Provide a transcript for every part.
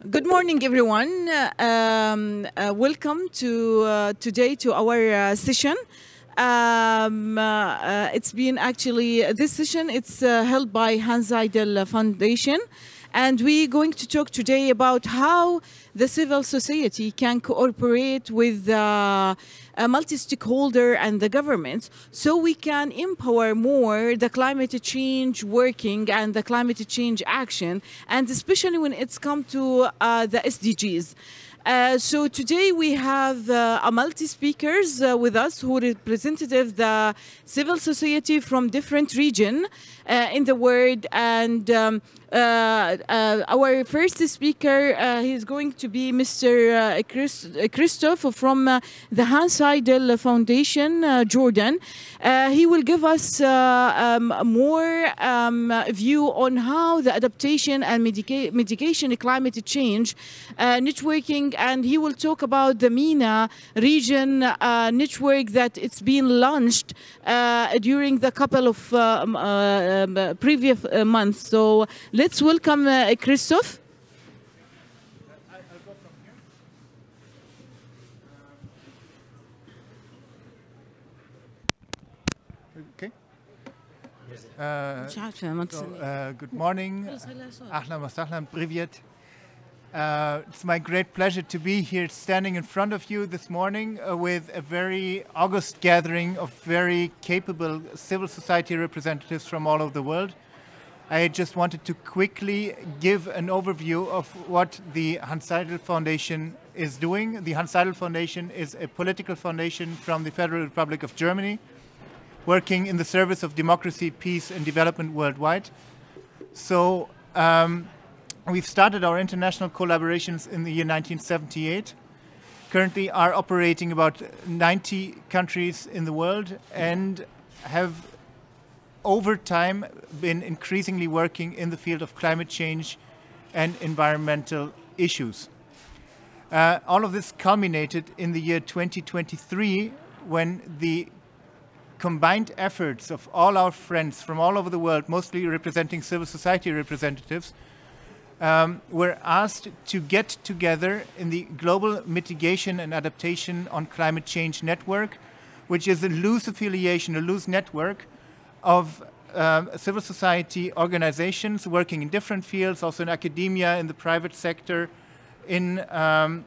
Good morning, everyone. Welcome to today to our session. It's been actually this session. It's held by Hans Seidel Foundation, and we're going to talk today about how the civil society can cooperate with a multi-stakeholder and the governments, so we can empower more the climate change working and the climate change action, and especially when it's come to the SDGs. So today we have a multi-speakers with us who representative the civil society from different region in the world, and our first speaker he's going to be Mr. Christoph from the Hans Seidel Foundation, Jordan. He will give us more view on how the adaptation and mitigation climate change networking, and he will talk about the MENA region network that it's been launched during the couple of previous months. So let's welcome Christoph. I'll go from here. Okay. Good morning. Ahlan wa sahlan, privyet. It's my great pleasure to be here standing in front of you this morning with a very august gathering of very capable civil society representatives from all over the world. I just wanted to quickly give an overview of what the Hans Seidel Foundation is doing. The Hans Seidel Foundation is a political foundation from the Federal Republic of Germany, working in the service of democracy, peace, and development worldwide. So we've started our international collaborations in the year 1978. Currently are operating about 90 countries in the world and have over time been increasingly working in the field of climate change and environmental issues. All of this culminated in the year 2023 when the combined efforts of all our friends from all over the world, mostly representing civil society representatives, were asked to get together in the Global Mitigation and Adaptation on Climate Change Network, which is a loose affiliation, a loose network of civil society organizations working in different fields, also in academia, in the private sector, in a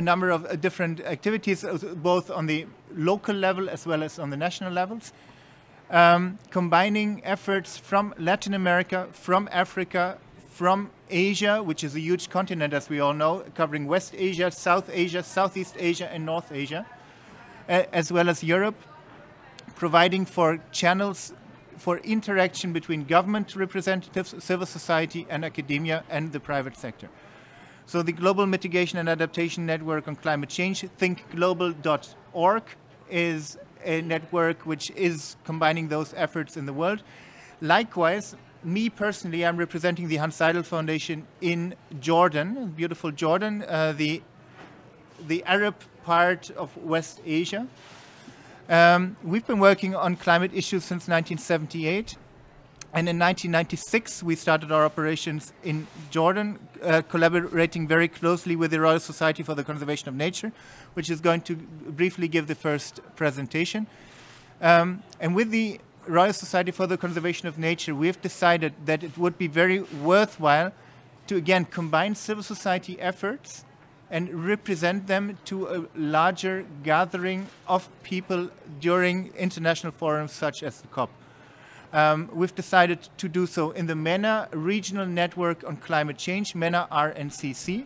number of different activities, both on the local level as well as on the national levels, combining efforts from Latin America, from Africa, from Asia, which is a huge continent, as we all know, covering West Asia, Southeast Asia, and North Asia, as well as Europe, providing for channels for interaction between government representatives, civil society, and academia, and the private sector. So the Global Mitigation and Adaptation Network on Climate Change, thinkglobal.org, is a network which is combining those efforts in the world. Likewise, me personally, I'm representing the Hans Seidel Foundation in Jordan, beautiful Jordan, the Arab part of West Asia. We've been working on climate issues since 1978. And in 1996, we started our operations in Jordan, collaborating very closely with the Royal Society for the Conservation of Nature, which is going to briefly give the first presentation. And with the Royal Society for the Conservation of Nature, we have decided that it would be very worthwhile to, again, combine civil society efforts and represent them to a larger gathering of people during international forums such as the COP. We've decided to do so in the MENA Regional Network on Climate Change, MENA RNCC.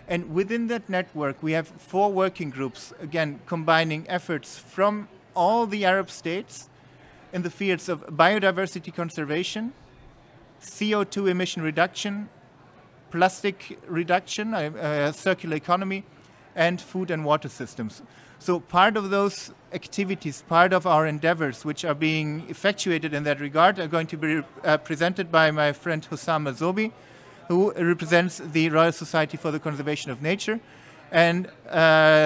And within that network, we have 4 working groups, again, combining efforts from all the Arab states in the fields of biodiversity conservation, CO2 emission reduction, plastic reduction, circular economy, and food and water systems. So part of those activities, part of our endeavors, which are being effectuated in that regard, are going to be presented by my friend Hussam Mazobi, who represents the Royal Society for the Conservation of Nature. And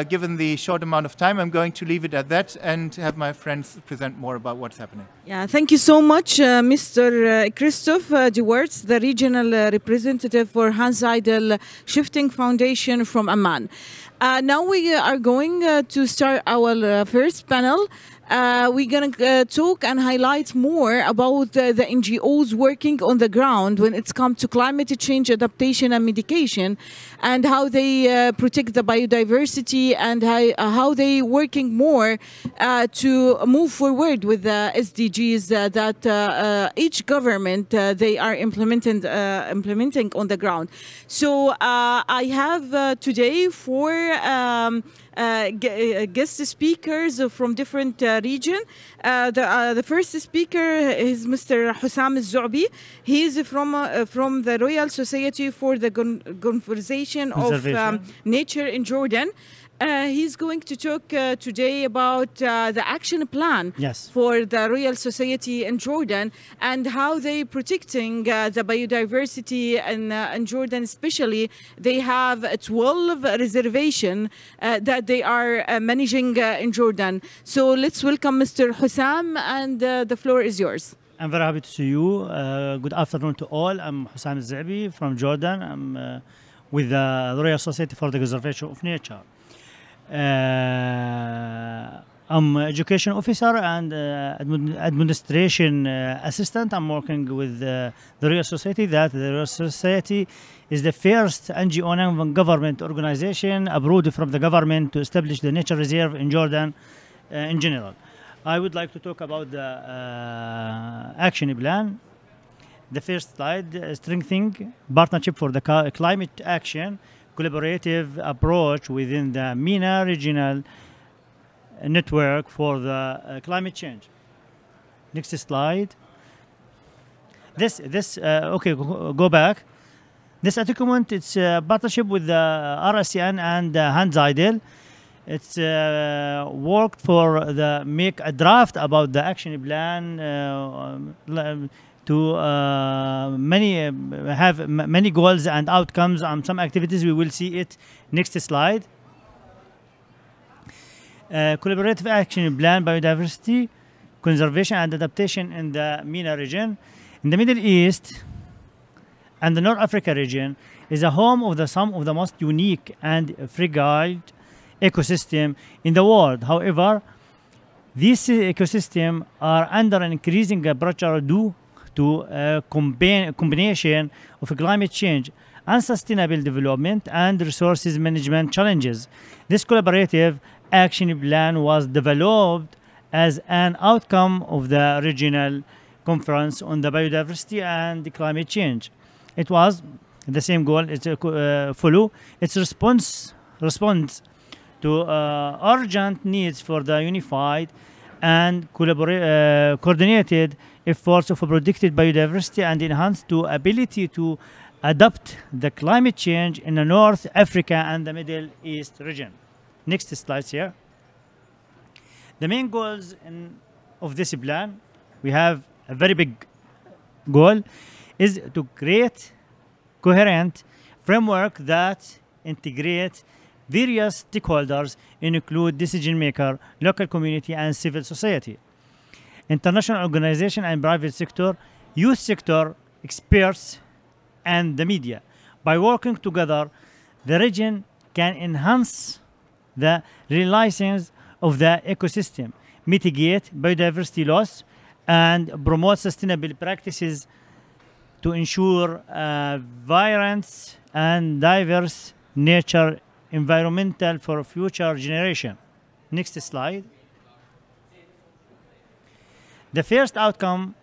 given the short amount of time, I'm going to leave it at that and have my friends present more about what's happening. Yeah, thank you so much, Mr. Christoph de Wertz, the regional representative for Hans Seidel Shifting Foundation from Amman. Now we are going to start our first panel. We're going to talk and highlight more about the NGOs working on the ground when it's come to climate change adaptation and mitigation, and how they protect the biodiversity, and how they working more to move forward with the SDGs that each government they are implementing on the ground. So I have today four guest speakers from different region. The first speaker is Mr. Hussam Al-Zu'bi. He is from the Royal Society for the Conservation of Nature in Jordan. He's going to talk today about the action plan for the Royal Society in Jordan and how they protecting the biodiversity in Jordan. Especially, they have 12 reservations that they are managing in Jordan. So let's welcome Mr. Hussam, and the floor is yours. I'm very happy to see you. Good afternoon to all. I'm Hussam Al-Zu'bi from Jordan. I'm with the Royal Society for the Conservation of Nature. I'm education officer and administration assistant. I'm working with the Royal Society. The Royal Society is the first NGO non-government organization approved from the government to establish the nature reserve in Jordan in general. I would like to talk about the action plan. The first slide, strengthening partnership for the climate action, collaborative approach within the MENA regional network for the climate change. Next slide. Okay, go back. This document, it's a partnership with the RSCN and Hans Seidel. It's worked for the make a draft about the action plan to have many goals and outcomes and some activities. We will see it next slide. Collaborative action plan, biodiversity, conservation and adaptation in the MENA region. In the Middle East and the North Africa region is a home of some of the most unique and fragile ecosystem in the world. However, these ecosystems are under an increasing pressure due to a combination of climate change, unsustainable development, and resources management challenges. This collaborative action plan was developed as an outcome of the regional conference on the biodiversity and climate change. It was the same goal. It's follow its response to urgent needs for the unified and coordinated efforts of protected biodiversity and enhanced to ability to adapt the climate change in the North Africa and the Middle East region. Next slide here. The main goals of this plan, we have a very big goal, is to create coherent framework that integrate various stakeholders, include decision maker, local community, and civil society, international organization and private sector, youth sector, experts, and the media. By working together, the region can enhance the resilience of the ecosystem, mitigate biodiversity loss, and promote sustainable practices to ensure vibrant and diverse nature environmental for future generation. Next slide. The first outcome,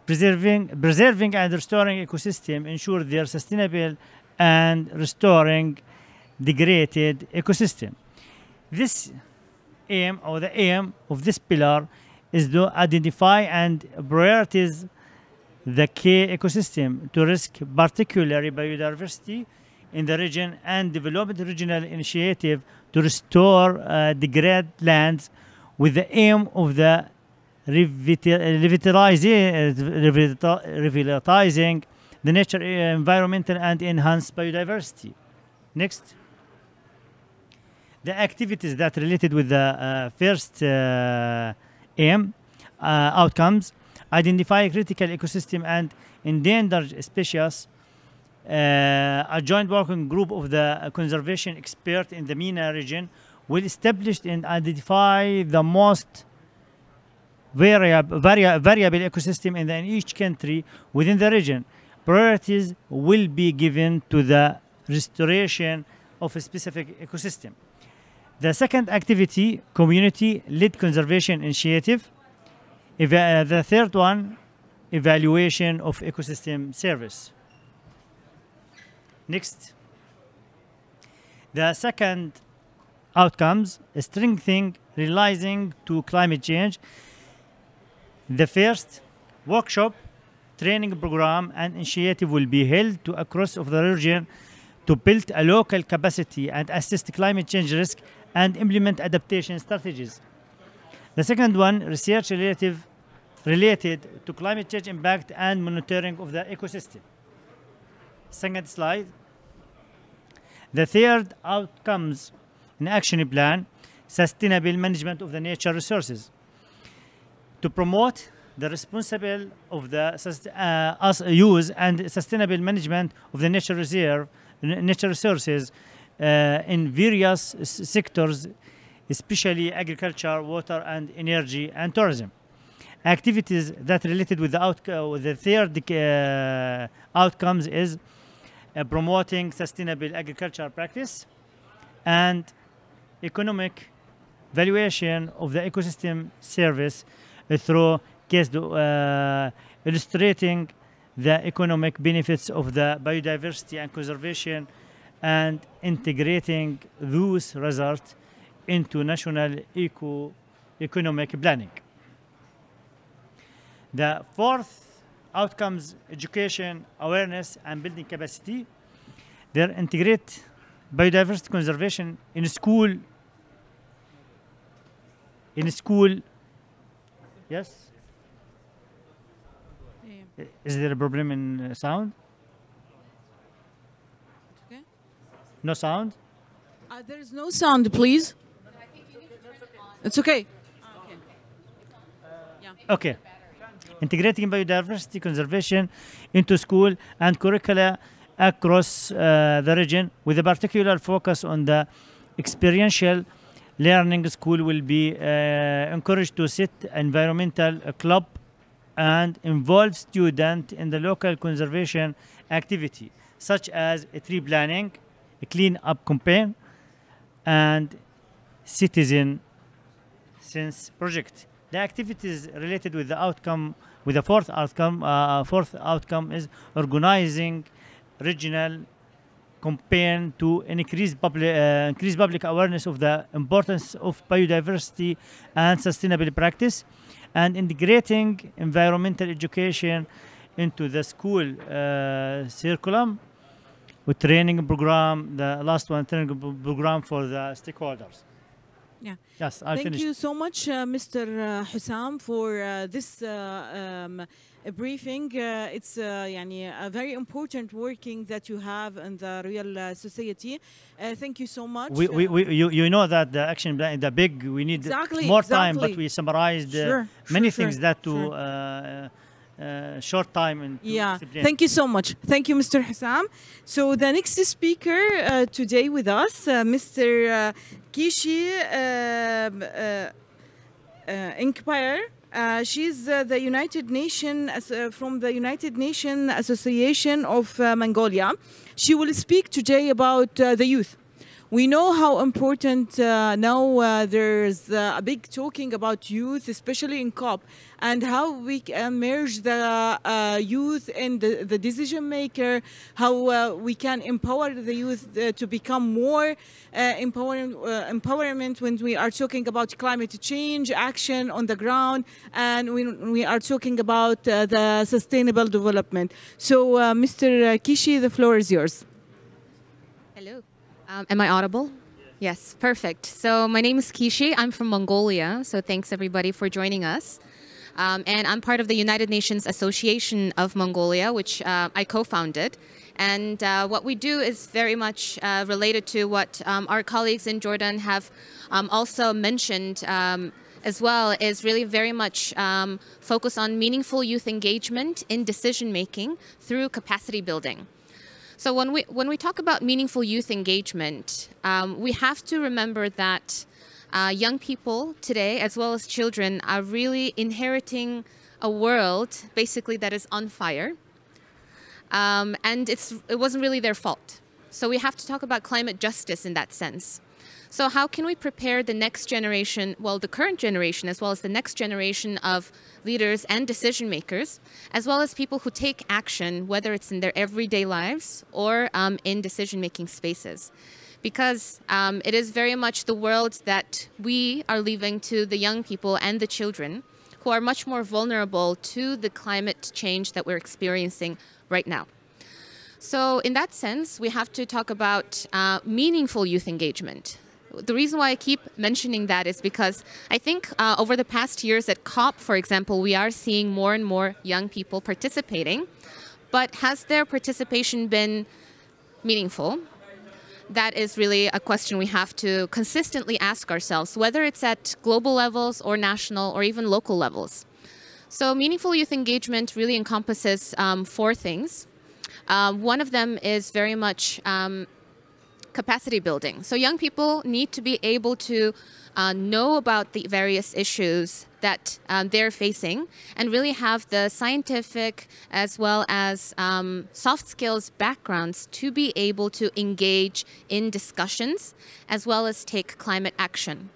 preserving and restoring ecosystem, ensure their sustainable and restoring degraded ecosystem. This aim, or the aim of this pillar, is to identify and prioritize the key ecosystem to risk particularly biodiversity in the region and develop the regional initiative to restore degraded lands with the aim of the revitalizing the nature environmental and enhance biodiversity. Next. The activities that related with the first aim outcomes: identify critical ecosystem and endangered species. A joint working group of the conservation expert in the MENA region will establish and identify the most variable ecosystem in each country within the region. Priorities will be given to the restoration of a specific ecosystem. The second activity, community-led conservation initiative. The third one, evaluation of ecosystem service. Next. The second outcomes, strengthening realizing to climate change. The first workshop, training program and initiative will be held across of the region to build a local capacity and assess climate change risk and implement adaptation strategies. The second one, research related to climate change impact and monitoring of the ecosystem. Second slide. The third outcomes in action plan, sustainable management of the nature resources. To promote the responsible of the use and sustainable management of the nature resources in various sectors, especially agriculture, water and energy and tourism. Activities that related with the third outcomes is promoting sustainable agricultural practice and economic valuation of the ecosystem service through case illustrating the economic benefits of the biodiversity and conservation and integrating those results into national economic planning. The fourth outcomes, education, awareness, and building capacity. They integrate biodiversity conservation in school. Yes? Yeah. Is there a problem in sound? Okay. No sound? There is no sound, please. It's okay. Okay. Yeah. Okay. Integrating biodiversity conservation into school and curricula across the region with a particular focus on the experiential learning. School will be encouraged to set environmental club and involve students in the local conservation activity such as a tree planting, a clean up campaign and citizen sense project. The activities related with the outcome, with the fourth outcome is organizing regional campaign to increase public awareness of the importance of biodiversity and sustainable practice, and integrating environmental education into the school curriculum with training program. The last one, training program for the stakeholders. Yeah. Yes, I finished. Thank you so much, Mr. Hussam, for this briefing. It's a very important working that you have in the real society. Thank you so much. You know that the action plan, the big, we need more time, but we summarized many things that to short time and explain. Thank you so much. Thank you, Mr. Hussam. So the next speaker today with us, Mr. Kishi Inquire. She's the United Nations from the United Nations Association of Mongolia. She will speak today about the youth. We know how important now there's a big talking about youth, especially in COP, and how we can merge the youth in the decision maker, how we can empower the youth to become more empowerment when we are talking about climate change, action on the ground, and when we are talking about the sustainable development. So, Mr. Kishi, the floor is yours. Hello. Am I audible? Yes, perfect. So my name is Kishi. I'm from Mongolia. So thanks everybody for joining us. And I'm part of the United Nations Association of Mongolia, which I co-founded. And what we do is very much related to what our colleagues in Jordan have also mentioned as well, is really very much focus on meaningful youth engagement in decision-making through capacity building. So when we talk about meaningful youth engagement, we have to remember that young people today, as well as children, are really inheriting a world basically that is on fire. And it wasn't really their fault. So we have to talk about climate justice in that sense. So how can we prepare the next generation, well, the current generation, as well as the next generation of leaders and decision makers, as well as people who take action, whether it's in their everyday lives or in decision-making spaces? Because it is very much the world that we are leaving to the young people and the children, who are much more vulnerable to the climate change that we're experiencing right now. So in that sense, we have to talk about meaningful youth engagement. The reason why I keep mentioning that is because I think over the past years at COP, for example, we are seeing more and more young people participating. But has their participation been meaningful? That is really a question we have to consistently ask ourselves, whether it's at global levels or national or even local levels. So meaningful youth engagement really encompasses four things. One of them is very much capacity building. So young people need to be able to know about the various issues that they're facing and really have the scientific as well as soft skills backgrounds to be able to engage in discussions as well as take climate action.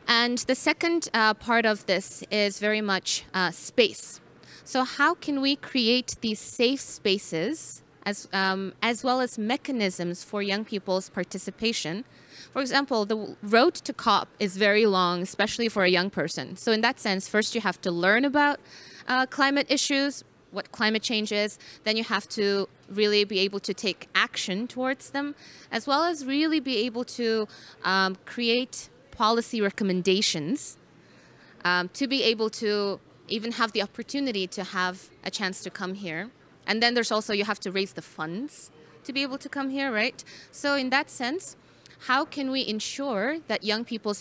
And the second part of this is very much space. So how can we create these safe spaces as well as mechanisms for young people's participation? For example, the road to COP is very long, especially for a young person. So in that sense, first you have to learn about climate issues, what climate change is, then you have to really be able to take action towards them, as well as really be able to create policy recommendations to be able to even have the opportunity to have a chance to come here. And then there's also, you have to raise the funds to be able to come here, right? So in that sense, how can we ensure that young people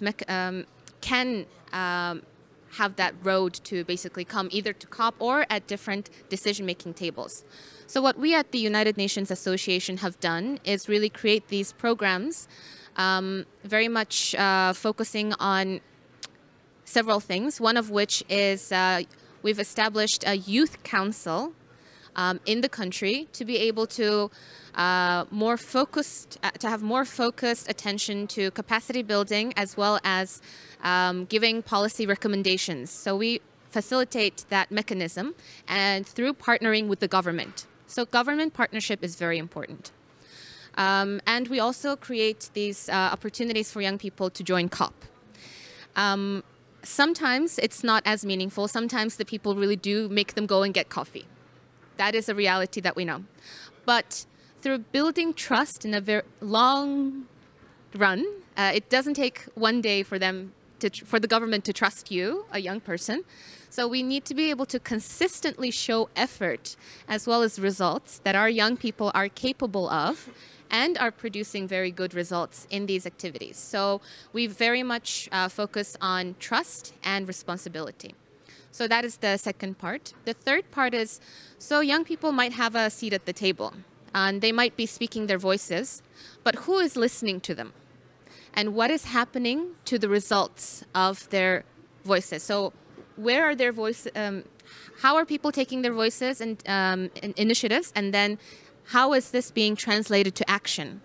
can have that road to basically come either to COP or at different decision-making tables? So what we at the United Nations Association have done is really create these programs very much focusing on several things, one of which is we've established a youth council in the country to be able to have more focused attention to capacity building as well as giving policy recommendations. So we facilitate that mechanism and through partnering with the government. So government partnership is very important. And we also create these opportunities for young people to join COP. Sometimes it's not as meaningful. Sometimes the people really do make them go and get coffee. That is a reality that we know. But through building trust in a very long run, it doesn't take one day for the government to trust you, a young person. So we need to be able to consistently show effort as well as results that our young people are capable of and are producing very good results in these activities. So we very much focus on trust and responsibility. So that is the second part. The third part is, so young people might have a seat at the table and they might be speaking their voices, but who is listening to them? And what is happening to the results of their voices? So where are their voices, how are people taking their voices and initiatives, and then how is this being translated to action?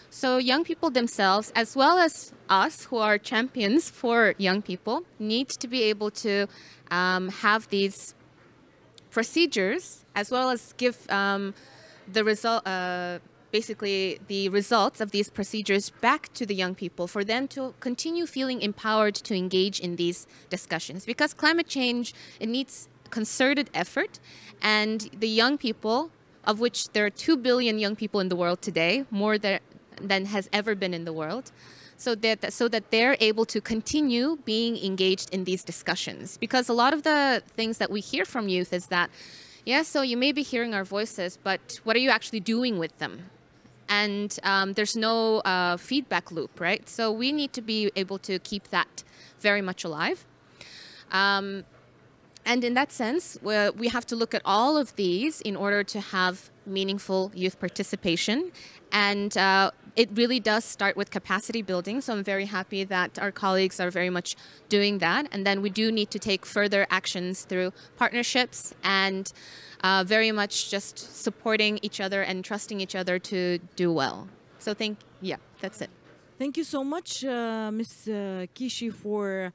So young people themselves, as well as us who are champions for young people, need to be able to have these procedures as well as give the result, basically the results of these procedures back to the young people for them to continue feeling empowered to engage in these discussions. Because climate change, it needs concerted effort, and the young people, of which there are 2 billion young people in the world today, more than has ever been in the world. so that they're able to continue being engaged in these discussions. Because a lot of the things that we hear from youth is that, yeah, so you may be hearing our voices, but what are you actually doing with them? And there's no feedback loop, right? So we need to be able to keep that very much alive. And in that sense, we have to look at all of these in order to have meaningful youth participation. And it really does start with capacity building. So I'm very happy that our colleagues are very much doing that. And then we do need to take further actions through partnerships and very much just supporting each other and trusting each other to do well. So yeah, that's it. Thank you so much, Ms. Kishi, for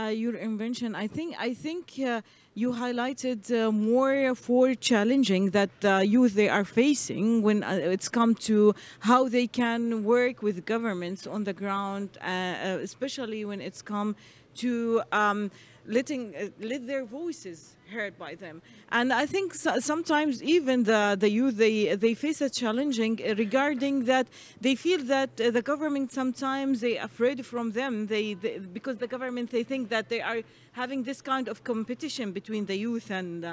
your invention. I think you highlighted more for challenging that youth they are facing when it's come to how they can work with governments on the ground, especially when it's come to let their voices heard by them. And I think sometimes even the youth they face a challenging regarding that they feel that the government sometimes they afraid from them because the government they think that they are having this kind of competition between the youth and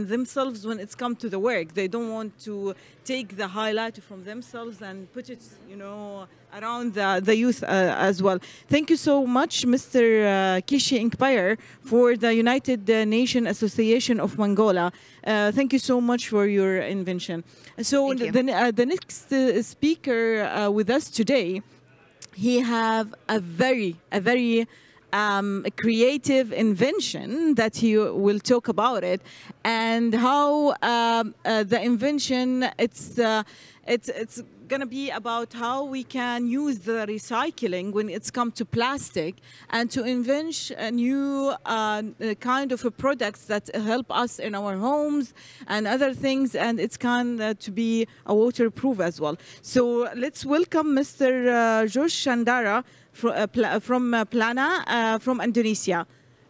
themselves when it's come to the work. They don't want to take the highlight from themselves and put it, around the youth as well. Thank you so much, Mr. Kishi Inkpayer, for the United Nations Association of Mongolia. Thank you so much for your invention. So the next speaker with us today, he have a very creative invention that he will talk about it, and how the invention it's going to be about how we can use the recycling when it's come to plastic, and to invent a new kind of products that help us in our homes and other things, and it's kind to be a waterproof as well. So let's welcome Mr. Josh Chandara from Plana from Indonesia.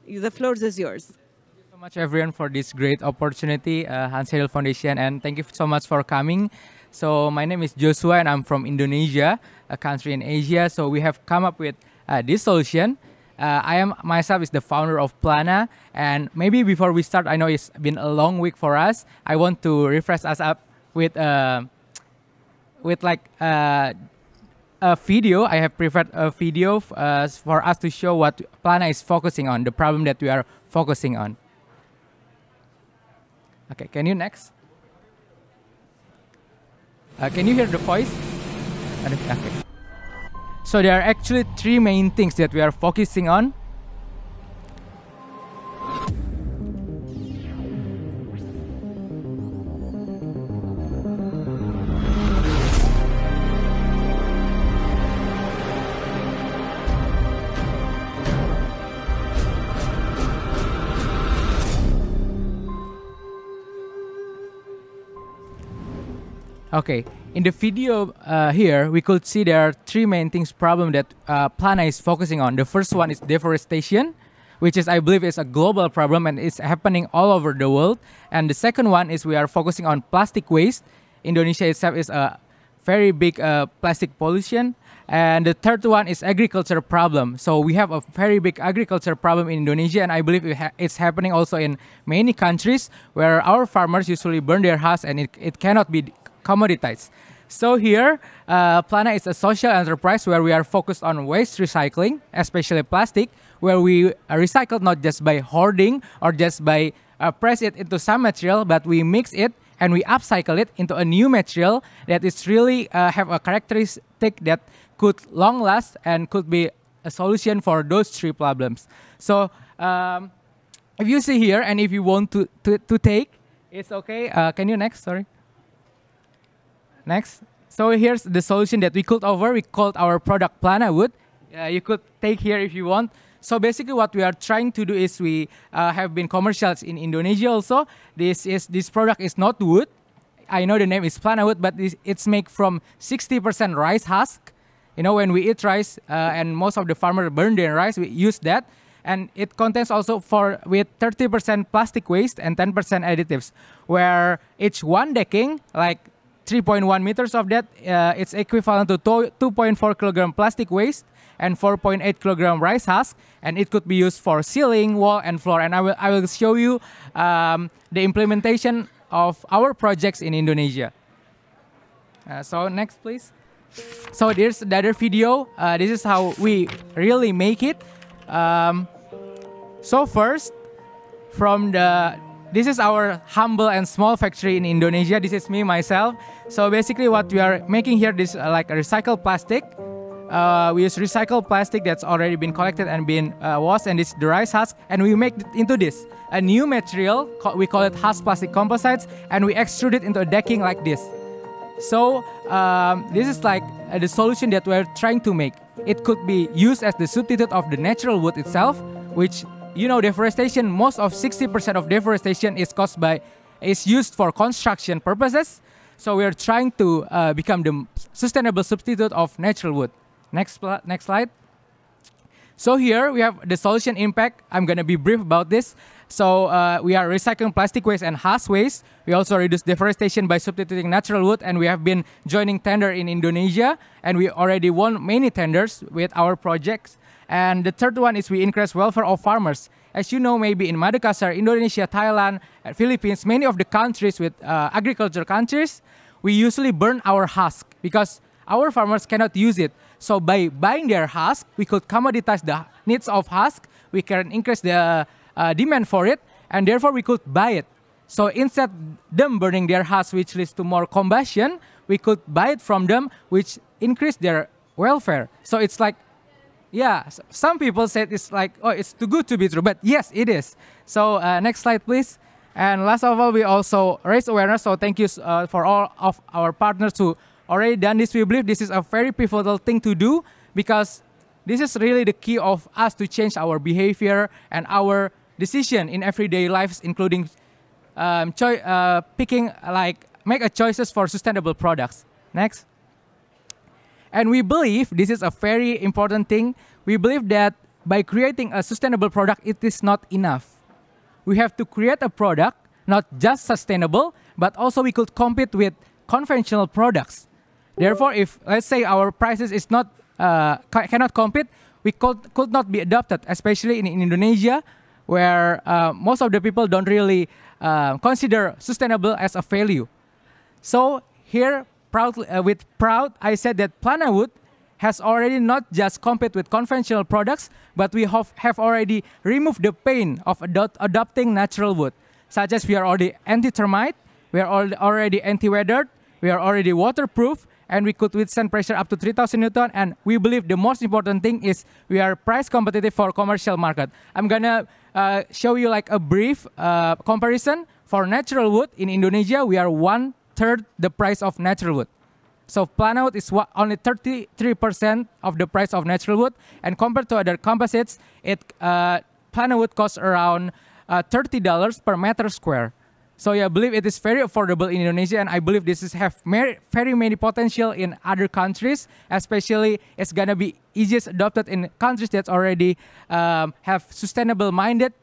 The floor is yours. Thank you so much, everyone, for this great opportunity, Hans Heyl Foundation, and thank you so much for coming. So my name is Joshua, and I'm from Indonesia, a country in Asia. So we have come up with this solution. Myself is the founder of Plana, and maybe before we start, I know it's been a long week for us. I want to refresh us up with like a video. I have prepared a video for us to show what Plana is focusing on, the problem that we are focusing on. Okay, can you next? Can you hear the voice? Okay. So there are actually three main things that we are focusing on. Okay, in the video here, we could see there are three main problem that Plana is focusing on. The first one is deforestation, which is, I believe, is a global problem and it's happening all over the world. And the second one is we are focusing on plastic waste. Indonesia itself is a very big plastic pollution. And the third one is agriculture problem. So we have a very big agriculture problem in Indonesia, and I believe it's happening also in many countries where our farmers usually burn their house and it cannot be commoditized. So here, Plana is a social enterprise where we are focused on waste recycling, especially plastic, where we recycle not just by hoarding or just by press it into some material, but we mix it and we upcycle it into a new material that is really have a characteristic that could long last and could be a solution for those three problems. So if you see here and if you want to take, it's okay. Can you next? Sorry. Next. So here's the solution that we could offer. We called our product Plana Wood. You could take here if you want. So basically what we are trying to do is we have been commercials in Indonesia also. This product is not wood. I know the name is Plana Wood, but it's made from 60% rice husk. You know, when we eat rice and most of the farmers burn their rice, we use that. And it contains also with 30% plastic waste and 10% additives, where each one decking, like 3.1 meters of that. It's equivalent to 2.4 kilogram plastic waste and 4.8 kilogram rice husk, and it could be used for ceiling, wall, and floor. And I will show you the implementation of our projects in Indonesia. So next, please. So there's the other video. This is how we really make it. So first, this is our humble and small factory in Indonesia. This is me, myself. So basically what we are making here is like a recycled plastic. We use recycled plastic that's already been collected and been washed, and it's the rice husk, and we make it into this, a new material, we call it husk plastic composites, and we extrude it into a decking like this. So this is like the solution that we're trying to make. It could be used as the substitute of the natural wood itself, which, you know, deforestation, most of 60% of deforestation is used for construction purposes. So we're trying to become the sustainable substitute of natural wood. Next slide. So here we have the solution impact. I'm going to be brief about this. So we are recycling plastic waste and husk waste. We also reduce deforestation by substituting natural wood, and we have been joining tender in Indonesia, and we already won many tenders with our projects. And the third one is we increase welfare of farmers. As you know, maybe in Madagascar, Indonesia, Thailand, and Philippines, many of the countries with agriculture countries, we usually burn our husk because our farmers cannot use it. So by buying their husk, we could commoditize the needs of husk. We can increase the demand for it, and therefore we could buy it. So instead them burning their husk, which leads to more combustion, we could buy it from them, which increase their welfare. So it's like, yeah, some people said it's like, oh, it's too good to be true, but yes, it is. So next slide, please. And last of all, we also raise awareness. So thank you for all of our partners who already done this. We believe this is a very pivotal thing to do because this is really the key of us to change our behavior and our decision in everyday lives, including picking, make a choices for sustainable products. Next. And we believe this is a very important thing. We believe that by creating a sustainable product, it is not enough. We have to create a product, not just sustainable, but also we could compete with conventional products. Therefore, if, let's say, our prices is not cannot compete, we could not be adopted, especially in Indonesia, where most of the people don't really consider sustainable as a value. So here, with proud, I said that Planawood has already not just compete with conventional products, but we have already removed the pain of adopting natural wood, such as we are already anti-termite, we are already anti-weathered, we are already waterproof, and we could withstand pressure up to 3,000 Newton. And we believe the most important thing is we are price competitive for commercial market. I'm gonna show you like a brief comparison. For natural wood in Indonesia, we are 1/3 the price of natural wood. So Planawood is only 33% of the price of natural wood, and compared to other composites, Planawood costs around $30 per meter square. So yeah, I believe it is very affordable in Indonesia, and I believe this have very many potential in other countries. Especially, it's gonna be easiest adopted in countries that already have sustainable minded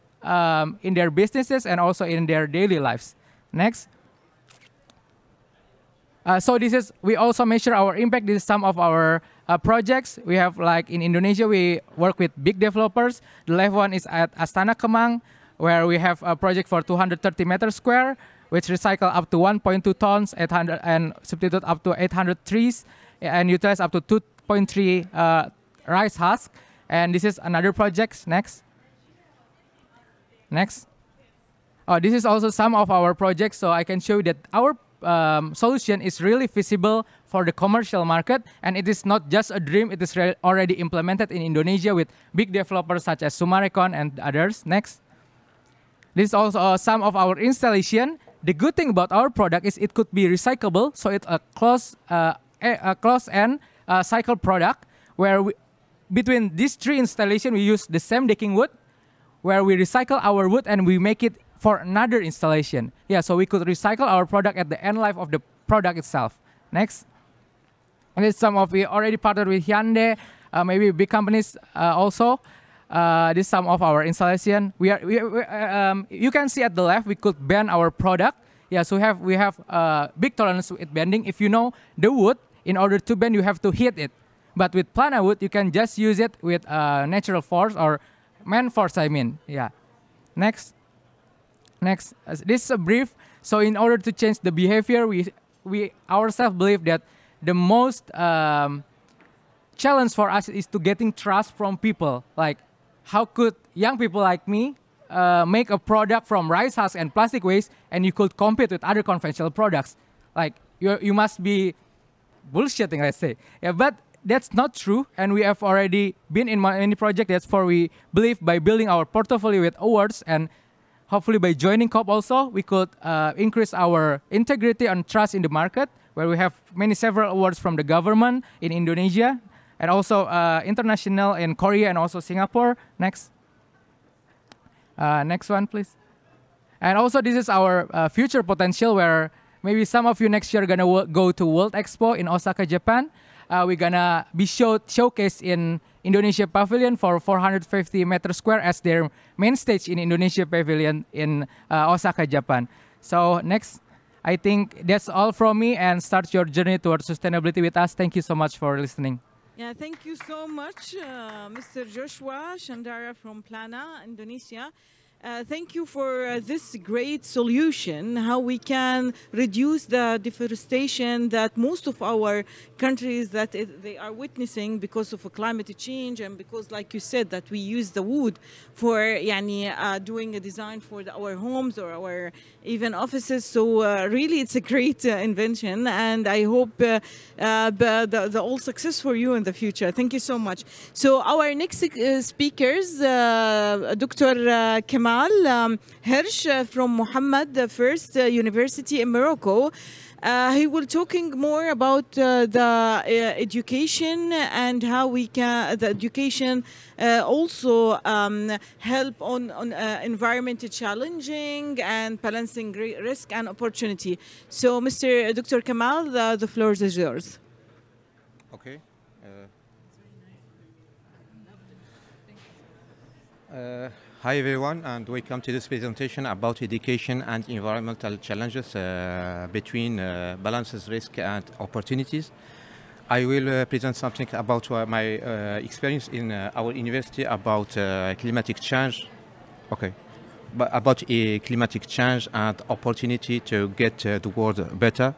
in their businesses and also in their daily lives. Next. So we also measure our impact. This is some of our projects. We have, like in Indonesia, we work with big developers. The left one is at Astana Kemang, where we have a project for 230 meters square, which recycle up to 1.2 tons, 800 and substitute up to 800 trees, and utilize up to 2.3 rice husk. And this is another project. Next. This is also some of our projects, so I can show you that our solution is really feasible for the commercial market, and it is not just a dream, it is already implemented in Indonesia with big developers such as Sumarekon and others. Next. This is also some of our installation. The good thing about our product is it could be recyclable, so it's a closed-end cycle product, where between these three installations, we use the same decking wood, where we recycle our wood and we make it for another installation. Yeah, so we could recycle our product at the end life of the product itself. Next. And this we already partnered with Hyundai, maybe big companies also. This is some of our installation. You can see at the left, we could ban our product. Yeah, so we have big tolerance with bending. If you know the wood, in order to bend, you have to hit it. But with planar wood, you can just use it with natural force or man force, I mean. Yeah. Next. This is a brief. So in order to change the behavior, we ourselves believe that the most challenge for us is to getting trust from people. Like, how could young people like me make a product from rice husk and plastic waste, and you could compete with other conventional products? Like, you must be bullshitting, let's say. Yeah, but that's not true, and we have already been in many projects. That's for we believe by building our portfolio with awards, and hopefully by joining COP also, we could increase our integrity and trust in the market, where we have several awards from the government in Indonesia, and also international in Korea and also Singapore. Next one, please. And also this is our future potential, where maybe some of you next year are gonna go to World Expo in Osaka, Japan. We're gonna be showcased in Indonesia Pavilion for 450 meters square as their main stage in Indonesia Pavilion in Osaka, Japan. So next, I think that's all from me, and start your journey towards sustainability with us. Thank you so much for listening. Yeah, thank you so much, Mr. Joshua Shandara from Plana, Indonesia. Thank you for this great solution, how we can reduce the deforestation that most of our countries they are witnessing because of climate change, and because, like you said, that we use the wood for doing a design for our homes or our even offices. So really, it's a great invention, and I hope the all success for you in the future. Thank you so much. So our next speakers, Dr. Kemal Hirsch from Muhammad First University in Morocco. He will talking more about the education and how we can the education also help on environmental challenging and balancing risk and opportunity. So, Dr. Kemal, the floor is yours. Okay. Hi everyone, and welcome to this presentation about education and environmental challenges between balances, risk and opportunities. I will present something about my experience in our university about climatic change. Okay, but about climatic change and opportunity to get the world better.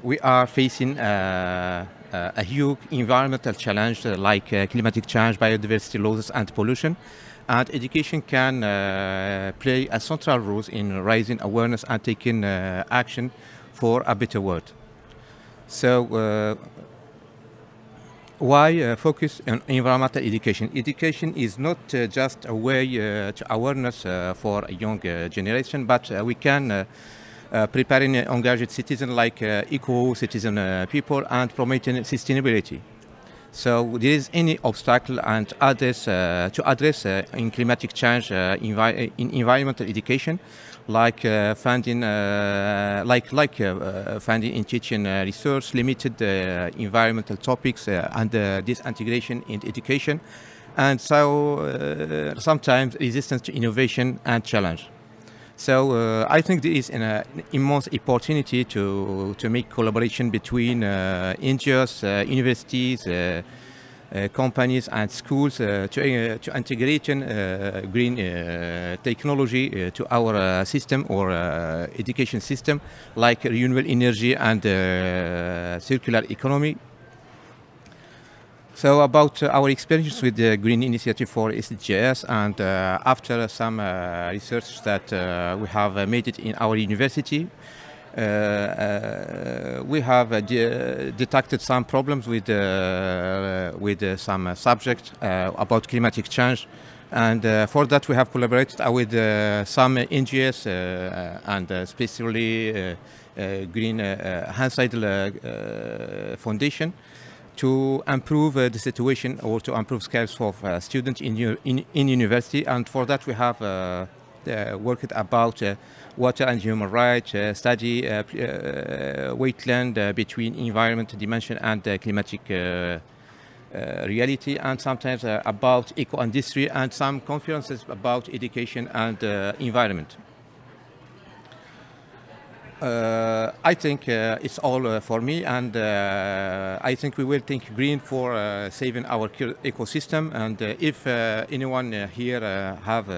We are facing a huge environmental challenge like climatic change, biodiversity losses and pollution, and education can play a central role in raising awareness and taking action for a better world. So why focus on environmental education? Education is not just a way to awareness for a young generation, but we can preparing engaged citizens like eco-citizen people and promoting sustainability. So there is any obstacle and to address in climatic change in environmental education, like funding, funding in teaching research, limited environmental topics, and disintegration in education, and so sometimes resistance to innovation and challenge. So I think there is an immense opportunity to make collaboration between NGOs, universities, companies and schools to integrate green technology to our system or education system, like renewable energy and circular economy. So about our experience with the Green Initiative for SDGs, and after some research that we have made it in our university, we have detected some problems with some subjects about climatic change, and for that we have collaborated with some NGOs and especially Green Hans Seidel Foundation, to improve the situation or to improve skills of students in university. And for that we have worked about water and human rights, study wetland between environmental dimension and climatic reality, and sometimes about eco-industry, and some conferences about education and environment. I think it's all for me, and I think we will think green for saving our ecosystem. And if anyone here have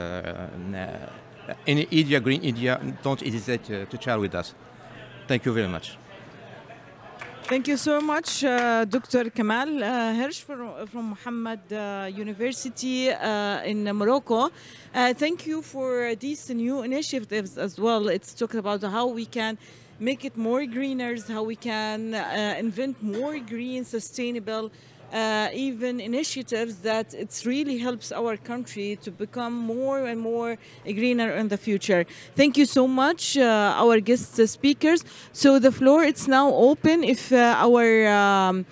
any idea, green idea, don't hesitate to share with us. Thank you very much. Thank you so much, Dr. Kamal Hirsch from Muhammad University in Morocco. Thank you for these new initiatives as well. It's talking about how we can make it more greener, how we can invent more green, sustainable even initiatives that it really helps our country to become more and more greener in the future. Thank you so much, our guest speakers. So the floor it's now open. If our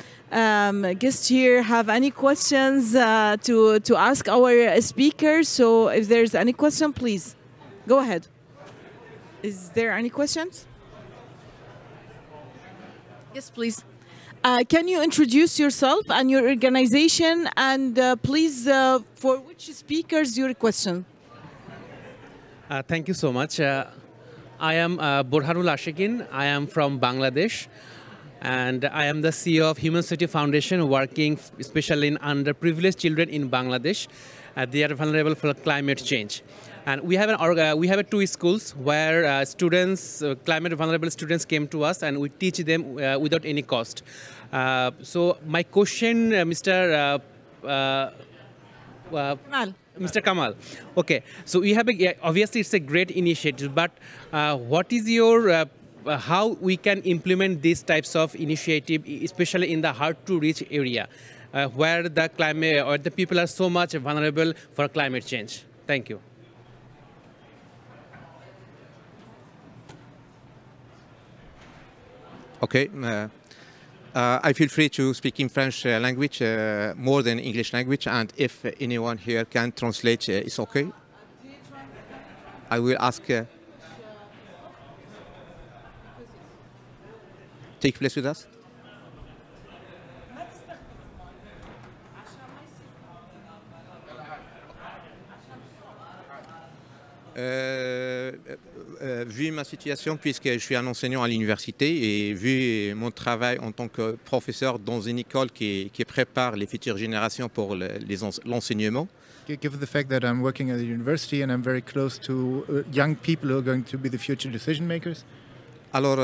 guests here have any questions to ask our speakers, so if there's any question, please go ahead. Is there any questions? Yes, please. Can you introduce yourself and your organization, and please, for which speakers your question? Thank you so much. I am Burhanul Ashikin. I am from Bangladesh, and I am the CEO of Human Society Foundation, working especially in underprivileged children in Bangladesh. They are vulnerable for climate change. And we have two schools where students, climate vulnerable students, came to us, and we teach them without any cost. So my question, Mr. Kamal. Okay, so we have obviously it's a great initiative, but what is your how we can implement these types of initiative, especially in the hard to reach area, where the climate or the people are so much vulnerable for climate change? Thank you. Okay, I feel free to speak in French language more than English language, and if anyone here can translate, it's okay. I will ask. Take place with us. Vu ma situation, puisque je suis un enseignant à l'université, et vu mon travail en tant que professeur dans une école qui prépare les futures générations pour l'enseignement. Given the fact that I'm working at the university and I'm very close to young people who are going to be the future decision makers. Alors,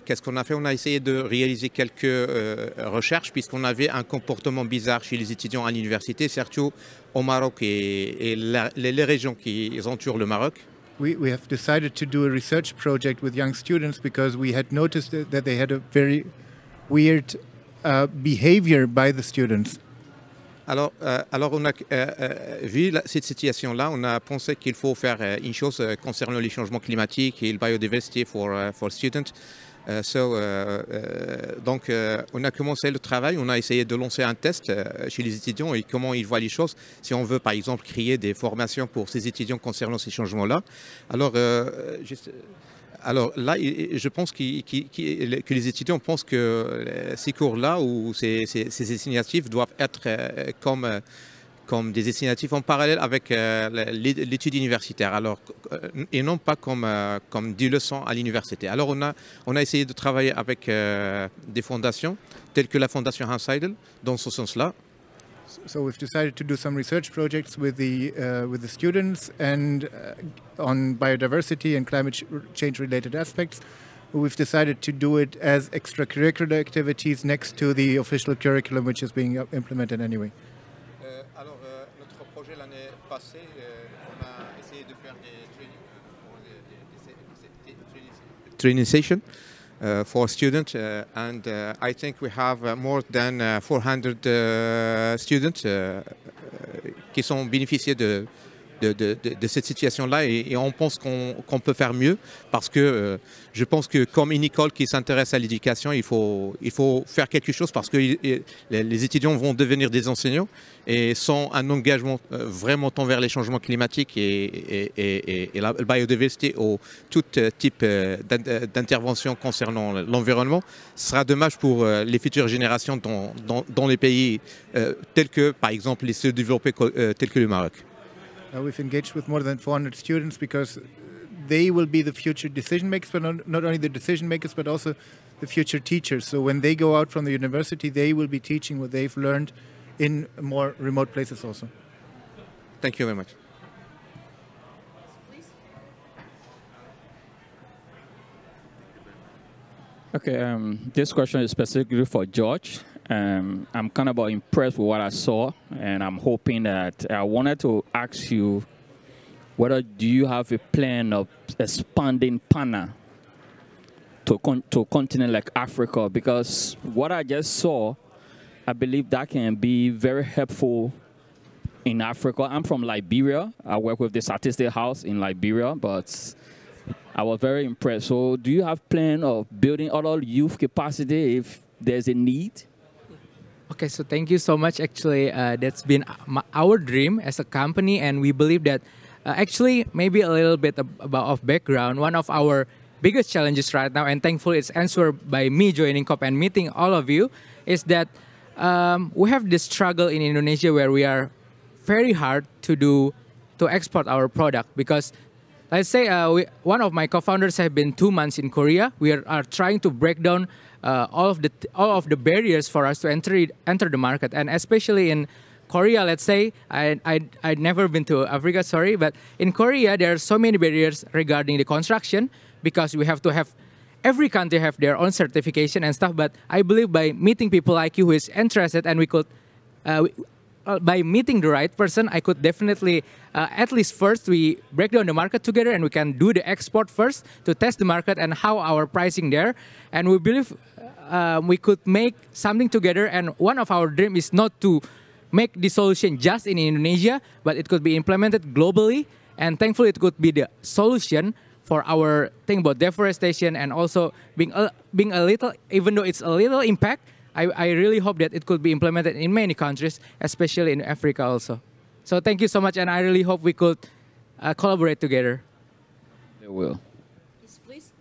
qu'est-ce qu'on a fait? On a essayé de réaliser quelques recherches, puisqu'on avait un comportement bizarre chez les étudiants à l'université, surtout au Maroc et les régions qui entourent le Maroc. We have decided to do a research project with young students because we had noticed that they had a very weird behavior by the students. Alors on a vu cette situation-là, on a pensé qu'il faut faire une chose concernant les changements climatiques et la biodiversité for students. Donc, on a commencé le travail, on a essayé de lancer un test chez les étudiants et comment ils voient les choses. Si on veut, par exemple, créer des formations pour ces étudiants concernant ces changements-là. Alors là, je pense que les étudiants pensent que ces cours-là ou ces initiatives doivent être comme des initiatives en parallèle avec l'étude universitaire, et non pas comme des leçons à l'université. Alors on a essayé de travailler avec des fondations telles que la fondation Hans Seidel dans ce sens-là. So we've decided to do some research projects with the students and on biodiversity and climate change related aspects. We've decided to do it as extracurricular activities next to the official curriculum, which is being implemented anyway. Alors notre projet l'année passée, on a essayé de faire des training sessions for students, and I think we have more than 400 students qui sont bénéficiés de de cette situation-là et on pense qu'on peut faire mieux parce que je pense que comme une école qui s'intéresse à l'éducation, il faut faire quelque chose parce que les étudiants vont devenir des enseignants et sans un engagement vraiment envers les changements climatiques et la biodiversité ou tout type d'intervention concernant l'environnement, ce sera dommage pour les futures générations dans les pays tels que, par exemple, les sous-développés tels que le Maroc. We've engaged with more than 400 students because they will be the future decision makers, but not only the decision makers, but also the future teachers. So when they go out from the university, they will be teaching what they've learned in more remote places also. Thank you very much. Okay, this question is specifically for George. I'm kind of impressed with what I saw, and I'm hoping that I wanted to ask you whether do you have a plan of expanding PANA to a continent like Africa? Because what I just saw, I believe that can be very helpful in Africa. I'm from Liberia. I work with the Statistics House in Liberia, but I was very impressed. So do you have plan of building other youth capacity if there's a need? Okay, so thank you so much. Actually, that's been our dream as a company, and we believe that actually maybe a little bit of background. One of our biggest challenges right now, and thankfully it's answered by me joining COP and meeting all of you, is that we have this struggle in Indonesia where we are very hard to export our product because let's say one of my co-founders have been 2 months in Korea. We are trying to break down all of the barriers for us to enter the market, and especially in Korea. Let's say I'd never been to Africa, sorry, but in Korea there are so many barriers regarding the construction because we have to have every country have their own certification and stuff. But I believe by meeting people like you who is interested, and we could. By meeting the right person, I could definitely, at least first, we break down the market together and we can do the export first to test the market and how our pricing there. And we believe we could make something together. And one of our dreams is not to make the solution just in Indonesia, but it could be implemented globally. And thankfully, it could be the solution for our thing about deforestation and also being a little, even though it's a little impact, I really hope that it could be implemented in many countries, especially in Africa also. So thank you so much, and I really hope we could collaborate together. They will. Yes, please.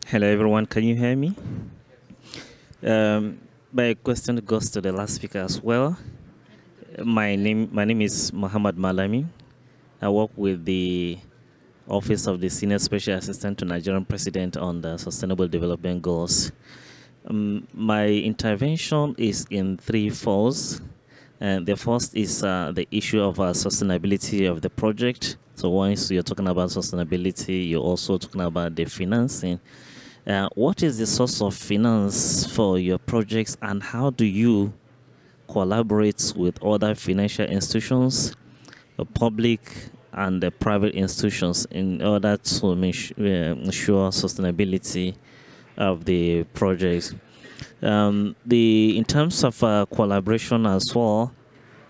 Hello everyone, can you hear me? My question goes to the last speaker as well. My name is Muhammad Malami. I work with the Office of the Senior Special Assistant to Nigerian President on the Sustainable Development Goals. My intervention is in 3 folds. The first is the issue of sustainability of the project. So once you're talking about sustainability, you're also talking about the financing. What is the source of finance for your projects, and how do you collaborate with other financial institutions, public and the private institutions, in order to ensure sustainability of the projects? In terms of collaboration as well,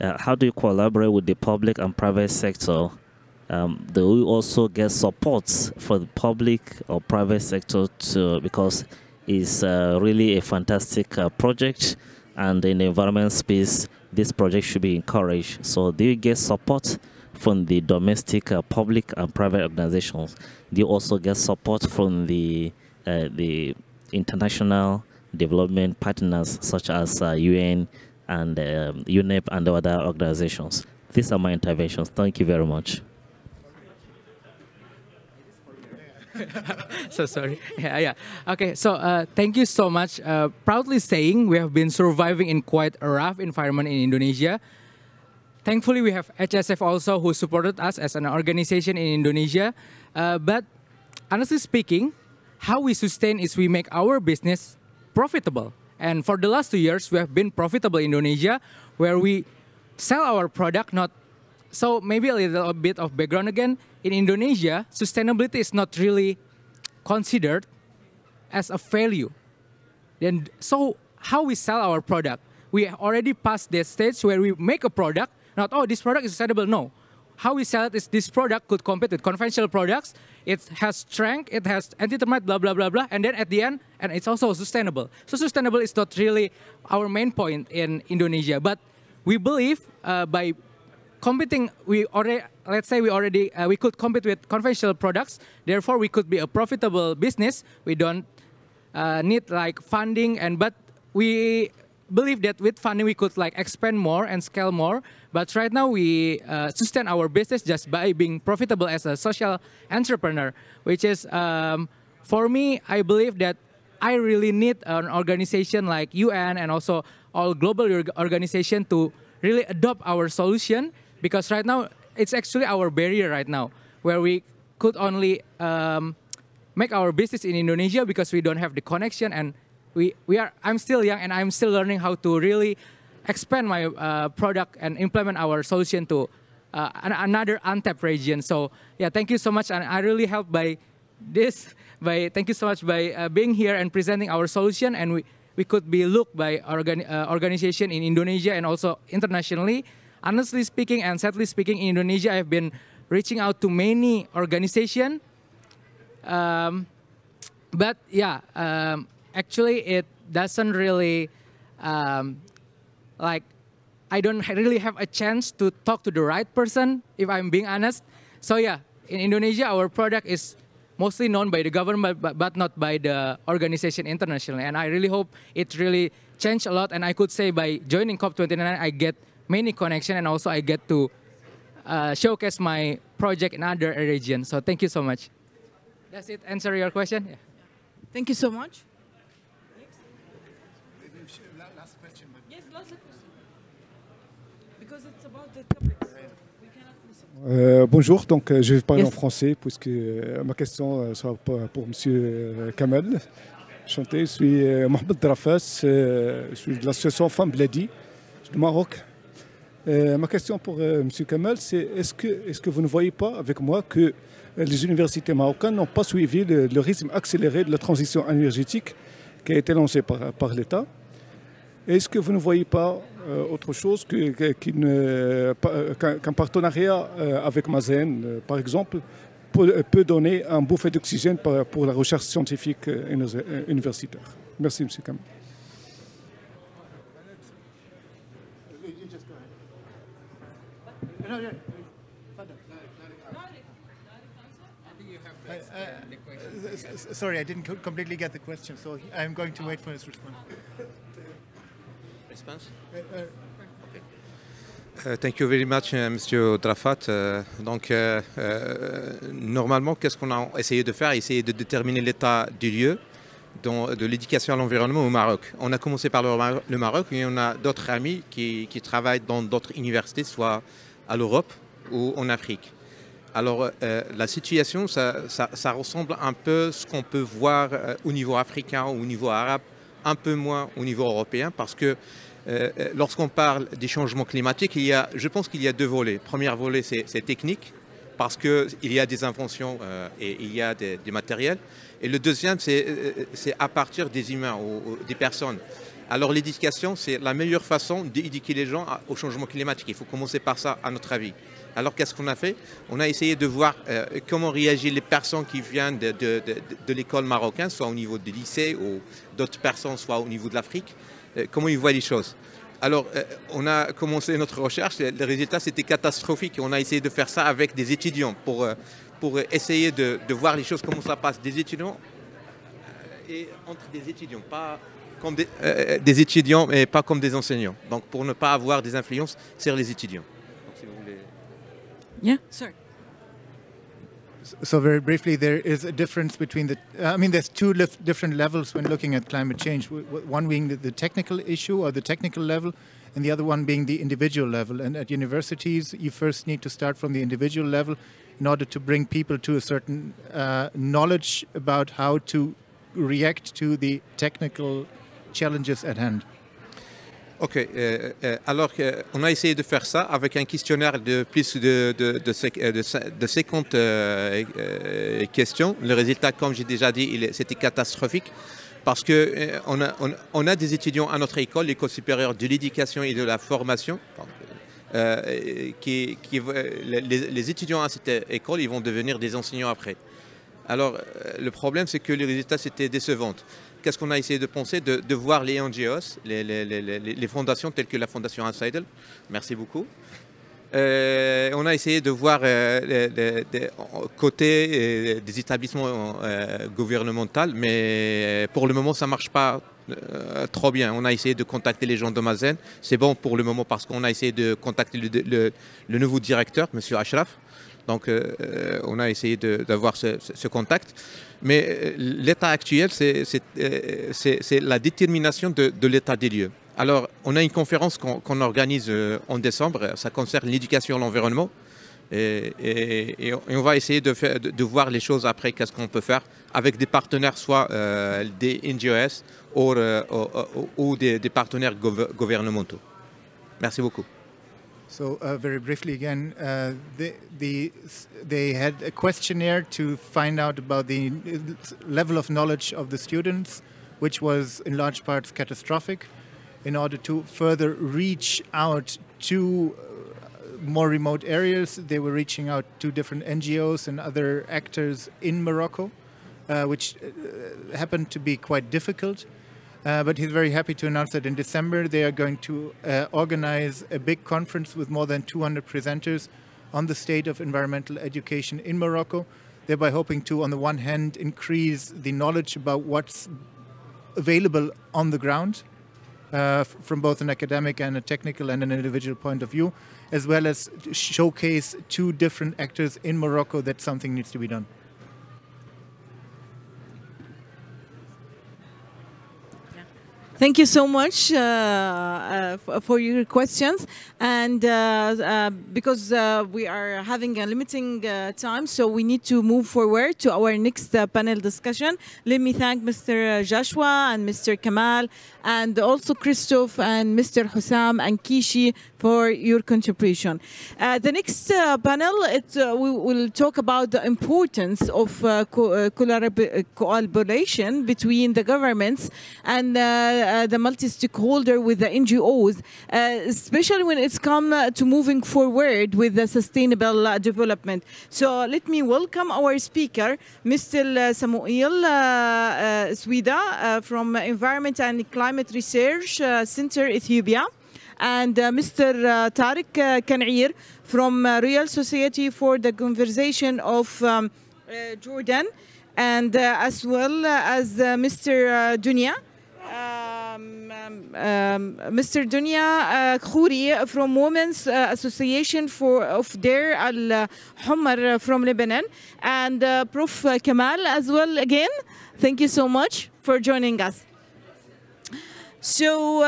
how do you collaborate with the public and private sector? Do we also get support for the public or private sector because it's really a fantastic project, and in the environment space, this project should be encouraged. So do you get support from the domestic public and private organizations? Do you also get support from the international development partners such as UN and UNEP and other organizations? These are my interventions. Thank you very much. So sorry. Yeah. Okay, so thank you so much. Proudly saying we have been surviving in quite a rough environment in Indonesia. Thankfully, we have HSF also who supported us as an organization in Indonesia. But honestly speaking, how we sustain is we make our business profitable. And for the last 2 years, we have been profitable in Indonesia, where we sell our product not. So maybe a little bit of background again. In Indonesia, sustainability is not really considered as a value. Then, so how we sell our product? we already passed that stage where we make a product, not, oh, this product is sustainable. No. How we sell it is this product could compete with conventional products. It has strength, it has anti-termite, blah, blah, blah, blah. And then at the end, and it's also sustainable. So sustainable is not really our main point in Indonesia. But we believe by competing, let's say we could compete with conventional products. Therefore, we could be a profitable business. We don't need like funding, but we believe that with funding we could like expand more and scale more. But right now we sustain our business just by being profitable as a social entrepreneur, which is for me, I believe that I really need an organization like UN and also all global organization to really adopt our solution, because right now it's actually our barrier right now, where we could only make our business in Indonesia because we don't have the connection, and I'm still young and I'm still learning how to really expand my product and implement our solution to another untapped region. So yeah, thank you so much, and I really helped by this. Thank you so much by being here and presenting our solution, and we could be looked by organization in Indonesia and also internationally. Honestly speaking and sadly speaking, in Indonesia, I've been reaching out to many organizations, but yeah, actually it doesn't really like, I don't really have a chance to talk to the right person, if I'm being honest. So yeah, in Indonesia, our product is mostly known by the government, but not by the organization internationally. And I really hope it really changed a lot. And I could say by joining COP29, I get many connections, and also I get to showcase my project in other regions. So thank you so much. Does it answer your question? Yeah. Thank you so much. Last question. Yes, last question. Because it's about the topic. We cannot listen. Bonjour, donc je vais parler en français puisque ma question sera pour M. Kamel. Enchanté, je suis Mohamed Drafas, je suis de l'association Femmes Bladi du Maroc. Ma question pour M. Kamel, c'est est-ce que vous ne voyez pas avec moi que les universités marocaines n'ont pas suivi le rythme accéléré de la transition énergétique qui a été lancé par l'État? Est-ce que vous ne voyez pas autre chose qu'un partenariat avec Mazen, par exemple, peut donner un bouffée d'oxygène pour la recherche scientifique universitaire? Merci, M. Kamel. Sorry, I didn't completely get the question, so I'm going to wait for his response. Response? Okay. Thank you very much, Monsieur Drafat. Normalement, qu'est-ce qu'on a essayé de faire? Essayer de déterminer l'état du lieu de l'éducation à l'environnement au Maroc. On a commencé par le Maroc, et on a d'autres amis qui travaillent dans d'autres universités, soit à l'Europe ou en Afrique. Alors, la situation, ça ressemble un peu à ce qu'on peut voir au niveau africain ou au niveau arabe, un peu moins au niveau européen, parce que lorsqu'on parle des changements climatiques, je pense qu'il y a deux volets. Le premier volet, c'est technique, parce qu'il y a des inventions et il y a des matériels. Et le deuxième, c'est à partir des humains ou des personnes. Alors l'éducation, c'est la meilleure façon d'éduquer les gens au changement climatique. Il faut commencer par ça, à notre avis. Alors qu'est-ce qu'on a fait? On a essayé de voir comment réagissent les personnes qui viennent de l'école marocaine, soit au niveau des lycées ou d'autres personnes, soit au niveau de l'Afrique, comment ils voient les choses. Alors on a commencé notre recherche, le résultat c'était catastrophique. On a essayé de faire ça avec des étudiants pour essayer de voir les choses, comment ça passe, des étudiants et entre des étudiants, pas comme des étudiants mais pas comme des enseignants. Donc pour ne pas avoir des influences sur les étudiants. Yeah, sir. So very briefly, there is a difference between there's two different levels when looking at climate change. One being the technical issue or the technical level, and the other one being the individual level. And at universities, you first need to start from the individual level in order to bring people to a certain knowledge about how to react to the technical challenges at hand. Ok, alors on a essayé de faire ça avec un questionnaire de plus de 50 questions. Le résultat, comme j'ai déjà dit, c'était catastrophique parce qu'on a des étudiants à notre école, l'école supérieure de l'éducation et de la formation, les étudiants à cette école, ils vont devenir des enseignants après. Alors, le problème, c'est que les résultats, c'était décevants. Qu'est-ce qu'on a essayé de penser? De voir les NGOs, les fondations telles que la Fondation Anseidel. Merci beaucoup. On a essayé de voir côté des établissements gouvernementaux, mais pour le moment, ça ne marche pas trop bien. On a essayé de contacter les gens de Mazen. C'est bon pour le moment parce qu'on a essayé de contacter le nouveau directeur, M. Ashraf. Donc, on a essayé d'avoir ce contact. Mais l'état actuel, c'est la détermination de l'état des lieux. Alors, on a une conférence qu'on organise en décembre. Ça concerne l'éducation et l'environnement. Et on va essayer de voir les choses après, qu'est-ce qu'on peut faire avec des partenaires, soit des NGOs ou des partenaires gouvernementaux. Merci beaucoup. So very briefly again, they had a questionnaire to find out about the level of knowledge of the students, which was in large parts catastrophic. In order to further reach out to more remote areas, they were reaching out to different NGOs and other actors in Morocco, which happened to be quite difficult. But he's very happy to announce that in December they are going to organize a big conference with more than 200 presenters on the state of environmental education in Morocco, thereby hoping to, on the one hand, increase the knowledge about what's available on the ground from both an academic and a technical and an individual point of view, as well as showcase two different actors in Morocco that something needs to be done. Thank you so much for your questions. And because we are having a limiting time, so we need to move forward to our next panel discussion. Let me thank Mr. Joshua and Mr. Kamal and also Christoph and Mr. Hussam and Kishi for your contribution. The next panel, we will talk about the importance of collaboration between the governments and the multi-stakeholder with the NGOs, especially when it's come to moving forward with the sustainable development. So let me welcome our speaker, Mr. Samuel Swida from Environment and Climate Research Center, Ethiopia, and Mr. Tariq Kan'ir from Real Society for the Conservation of Jordan, and as well as Mr. Dunya. Mr. Dunya Khouri from Women's Association of Deir al-Humar from Lebanon, and Prof. Kamal as well again. Thank you so much for joining us. So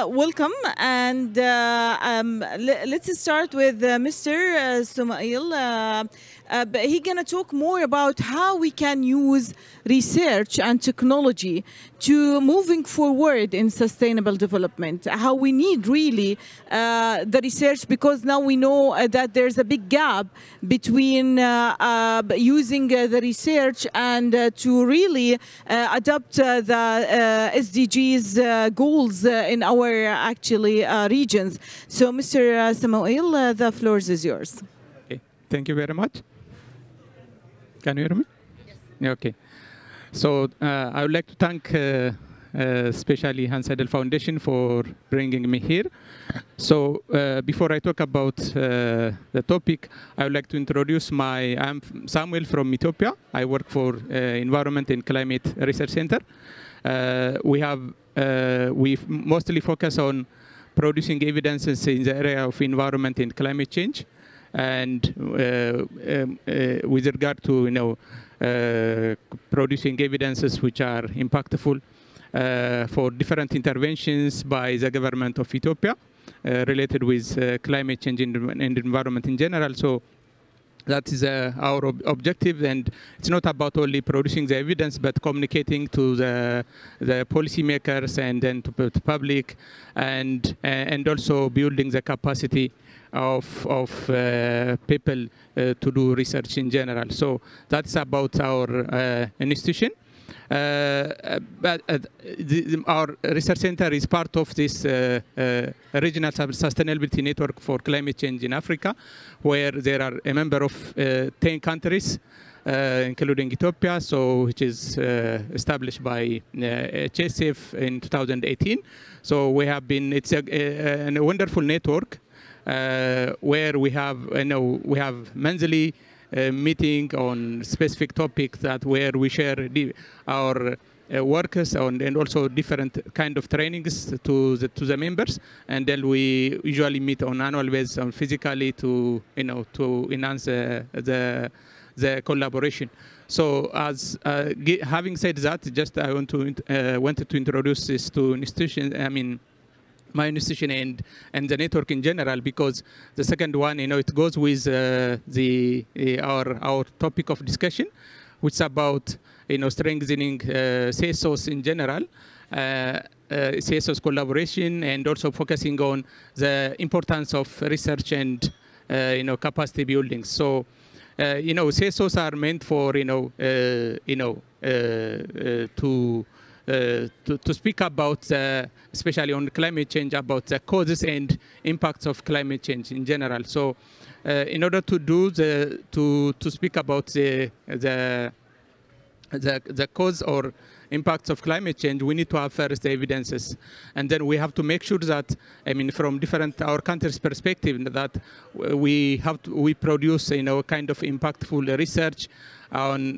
welcome, and let's start with Mr. Sumail. He's going to talk more about how we can use research and technology to moving forward in sustainable development, how we need really the research, because now we know that there's a big gap between using the research and to really adopt the SDGs goals in our actually regions. So Mr. Samuel, the floor is yours. Okay, thank you very much. Can you hear me? Yes. Okay. So I would like to thank especially Hans Seidel Foundation for bringing me here. So before I talk about the topic, I would like to introduce I'm Samuel from Ethiopia. I work for Environment and Climate Research Center. We mostly focus on producing evidences in the area of environment and climate change. And with regard to producing evidences which are impactful for different interventions by the government of Ethiopia related with climate change and environment in general. So that is our objective, and it's not about only producing the evidence, but communicating to the policymakers and then to the public, and also building the capacity of people to do research in general. So that's about our institution. Our research center is part of this regional sustainability network for climate change in Africa, where there are a member of 10 countries, including Ethiopia, which is established by HSF in 2018. So we have been, it's a wonderful network where we have monthly meeting on specific topics where we share our workers and also different kind of trainings to the members, and then we usually meet on annual basis physically to enhance the collaboration. So as having said that, just I wanted to introduce this to institutions. I mean, my institution and the network in general, because the second one, it goes with our topic of discussion, which is about strengthening CSOs in general, CSOs collaboration, and also focusing on the importance of research and capacity building. So CSOs are meant for to speak about, especially on climate change, about the causes and impacts of climate change in general. So, in order to do to speak about the cause or impacts of climate change, we need to have first the evidences, and then we have to make sure that, I mean, from our country's perspective, that we produce kind of impactful research on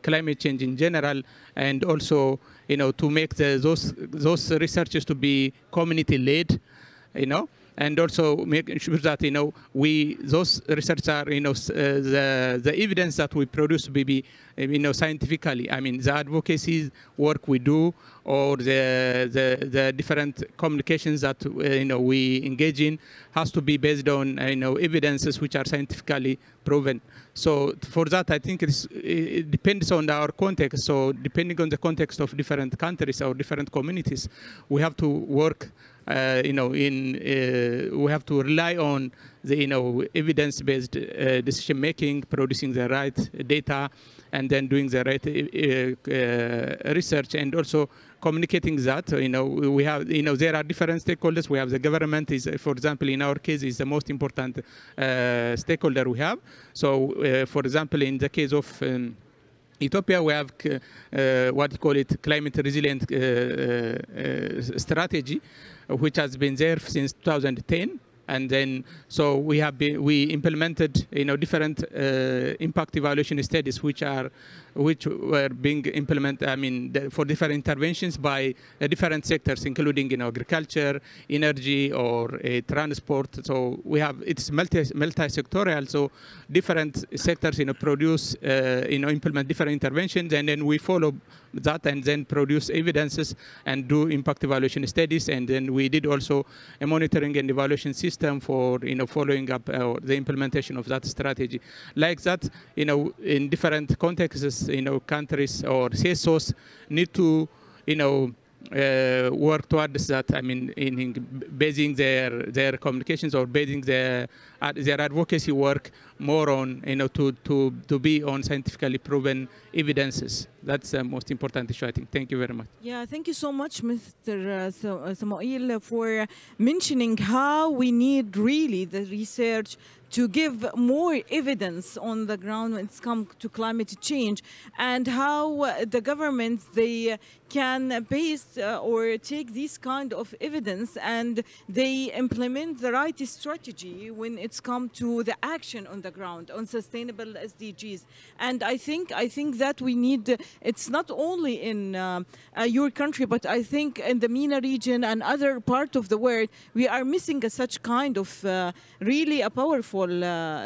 climate change in general, and also to make those researches to be community led, and also make sure that those research are the evidence that we produce be scientifically. I mean, the advocacy work we do, or the different communications that we engage in, has to be based on evidences which are scientifically proven. So for that, I think it depends on our context. So depending on the context of different countries or different communities, we have to work. We have to rely on the evidence-based decision making, producing the right data, and then doing the right research, and also communicating that. We have there are different stakeholders. We have the government for example, in our case, is the most important stakeholder we have. So for example, in the case of Ethiopia, we have what we call it climate resilient strategy, which has been there since 2010. And then, so we implemented, different impact evaluation studies, which were being implemented. I mean, for different interventions by different sectors, including agriculture, energy, or transport. So it's multi-sectorial. So different sectors, produce, implement different interventions, and then we follow that, and then produce evidences and do impact evaluation studies. And then we did also a monitoring and evaluation system for following up the implementation of that strategy. Like that, in different contexts, countries or CSOs need to work towards that. I mean, in basing their communications or basing their advocacy work more on to be on scientifically proven evidences. That's the most important issue, I think. Thank you very much. Yeah, thank you so much, Mr. Samuel, for mentioning how we need really the research to give more evidence on the ground when it's come to climate change, and how the government, they can base or take this kind of evidence and they implement the right strategy when it's come to the action on the ground on sustainable SDGs. And I think that we need, it's not only in your country, but I think in the MENA region and other part of the world, we are missing such kind of really a powerful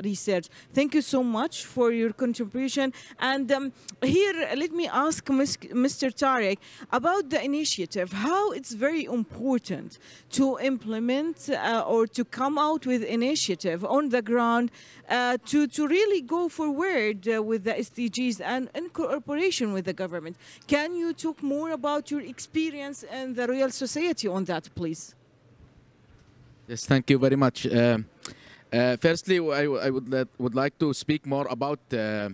research. Thank you so much for your contribution. And here, let me ask Mr. Tarek about the initiative, how it's very important to implement or to come out with initiative on the ground to really go forward with the SDGs and in cooperation with the government. Can you talk more about your experience in the Royal Society on that, please? Yes, thank you very much. Firstly, I would like to speak more about the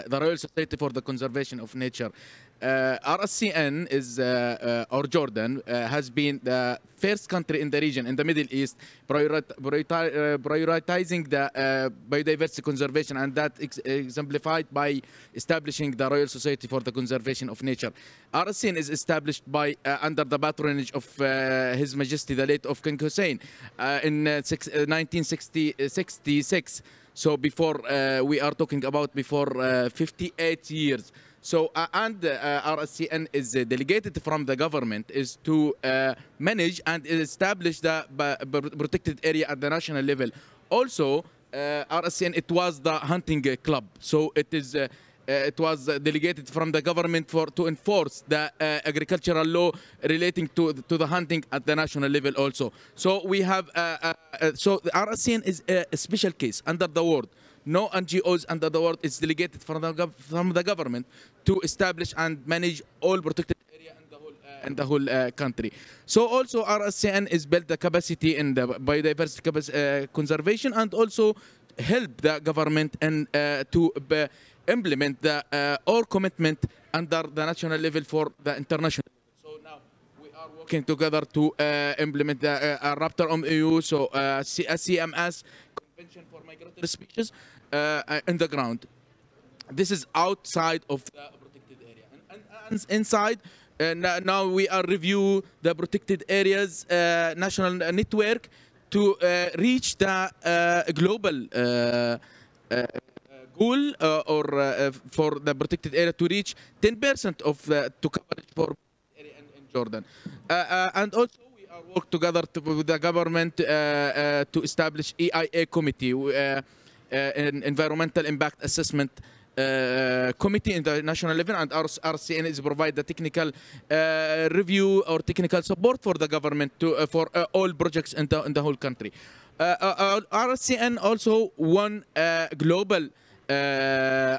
Royal Society for the Conservation of Nature. RSCN is, or Jordan, has been the first country in the region, in the Middle East, prioritizing the biodiversity conservation, and that exemplified by establishing the Royal Society for the Conservation of Nature. RSCN is established by under the patronage of His Majesty the late of King Hussein in 1966. So before, we are talking about before 58 years. So, and RSCN is delegated from the government is to manage and establish the protected area at the national level. Also, RSCN, it was the hunting club. So it is it was delegated from the government to enforce the agricultural law relating to the hunting at the national level also. So we have, so the RSCN is a special case under the world. No NGOs under the world is delegated from the government to establish and manage all protected area in the whole country. So also RSCN is built the capacity in the biodiversity conservation, and also help the government and to implement the our commitment under the national level for the international. So now we are working together to implement the Raptor MOU, so CMS, Convention for Migratory Species, in the ground. This is outside of the protected area, and inside. Now we are review the protected areas national network to reach the global goal or for the protected area to reach 10% of the coverage for area in Jordan. And also we are work together with the government to establish EIA committee, an environmental impact assessment committee in the national level, and RCN is provide the technical review or technical support for the government to for all projects in the whole country. RCN also won a global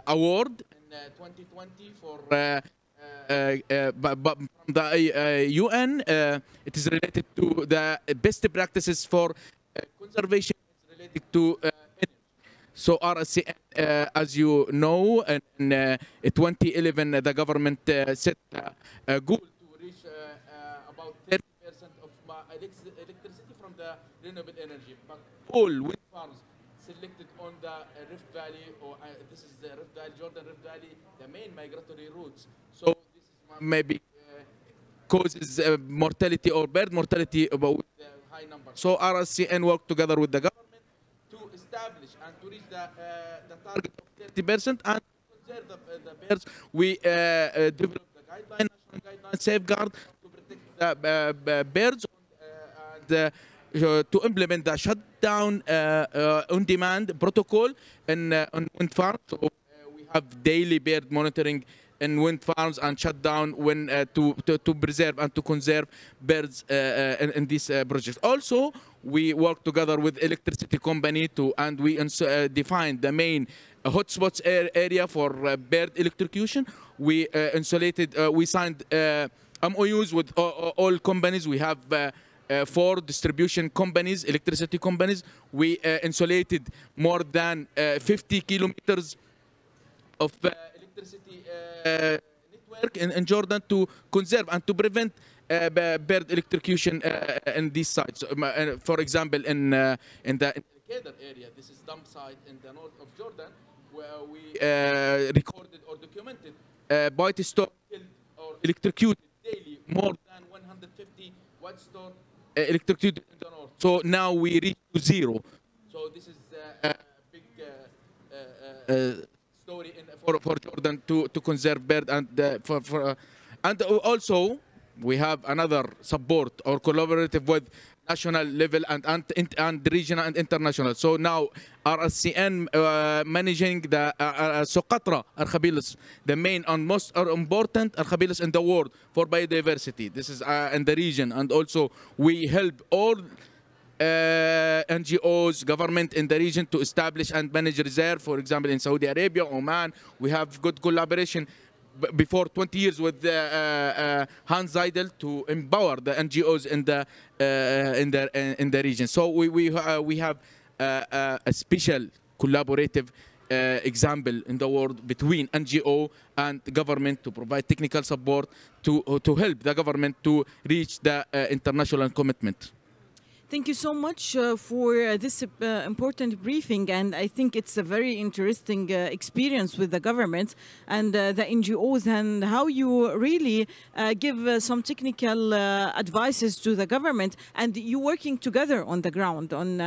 award in 2020 for from the UN. It is related to the best practices for conservation related to so RSCN, as you know, in 2011, the government set a goal to reach about 30% of electricity from the renewable energy. But all wind farms selected on the Rift Valley, or this is the Rift Valley, Jordan Rift Valley, the main migratory routes. So this is maybe causes mortality or bird mortality about high number. So RSCN worked together with the government to establish and to reach the target of 30% and conserve the birds. We developed the guideline, national guideline, safeguard to protect the birds and to implement the shutdown on-demand protocol on wind farms. So we have daily bird monitoring in wind farms and shut down when to preserve and to conserve birds in these projects. Also, we work together with electricity company and we define the main hotspots area for bird electrocution. We insulated, we signed MOUs with all companies. We have 4 distribution companies, electricity companies. We insulated more than 50 kilometers of electricity network in Jordan to conserve and to prevent bird electrocution in these sites. For example, in the Kedar area, this is dump site in the north of Jordan, where we recorded or documented white stork killed or electrocuted daily more than 150 white stork electrocuted in the north. So now we reach to 0. So this is a big story for Jordan to conserve bird and and also we have another support or collaborative with national level and regional and international. So now RSCN managing the Socotra Archipelagos, the main and most important archipelagos in the world for biodiversity. This is in the region, and also we help all NGOs, government in the region to establish and manage reserve. For example, in Saudi Arabia, Oman, we have good collaboration before 20 years with Hans Seidel to empower the NGOs in the region. So we have a special collaborative example in the world between NGO and government to provide technical support to help the government to reach the international commitment. Thank you so much for this important briefing, and I think it's a very interesting experience with the government and the NGOs, and how you really give some technical advices to the government, and you working together on the ground on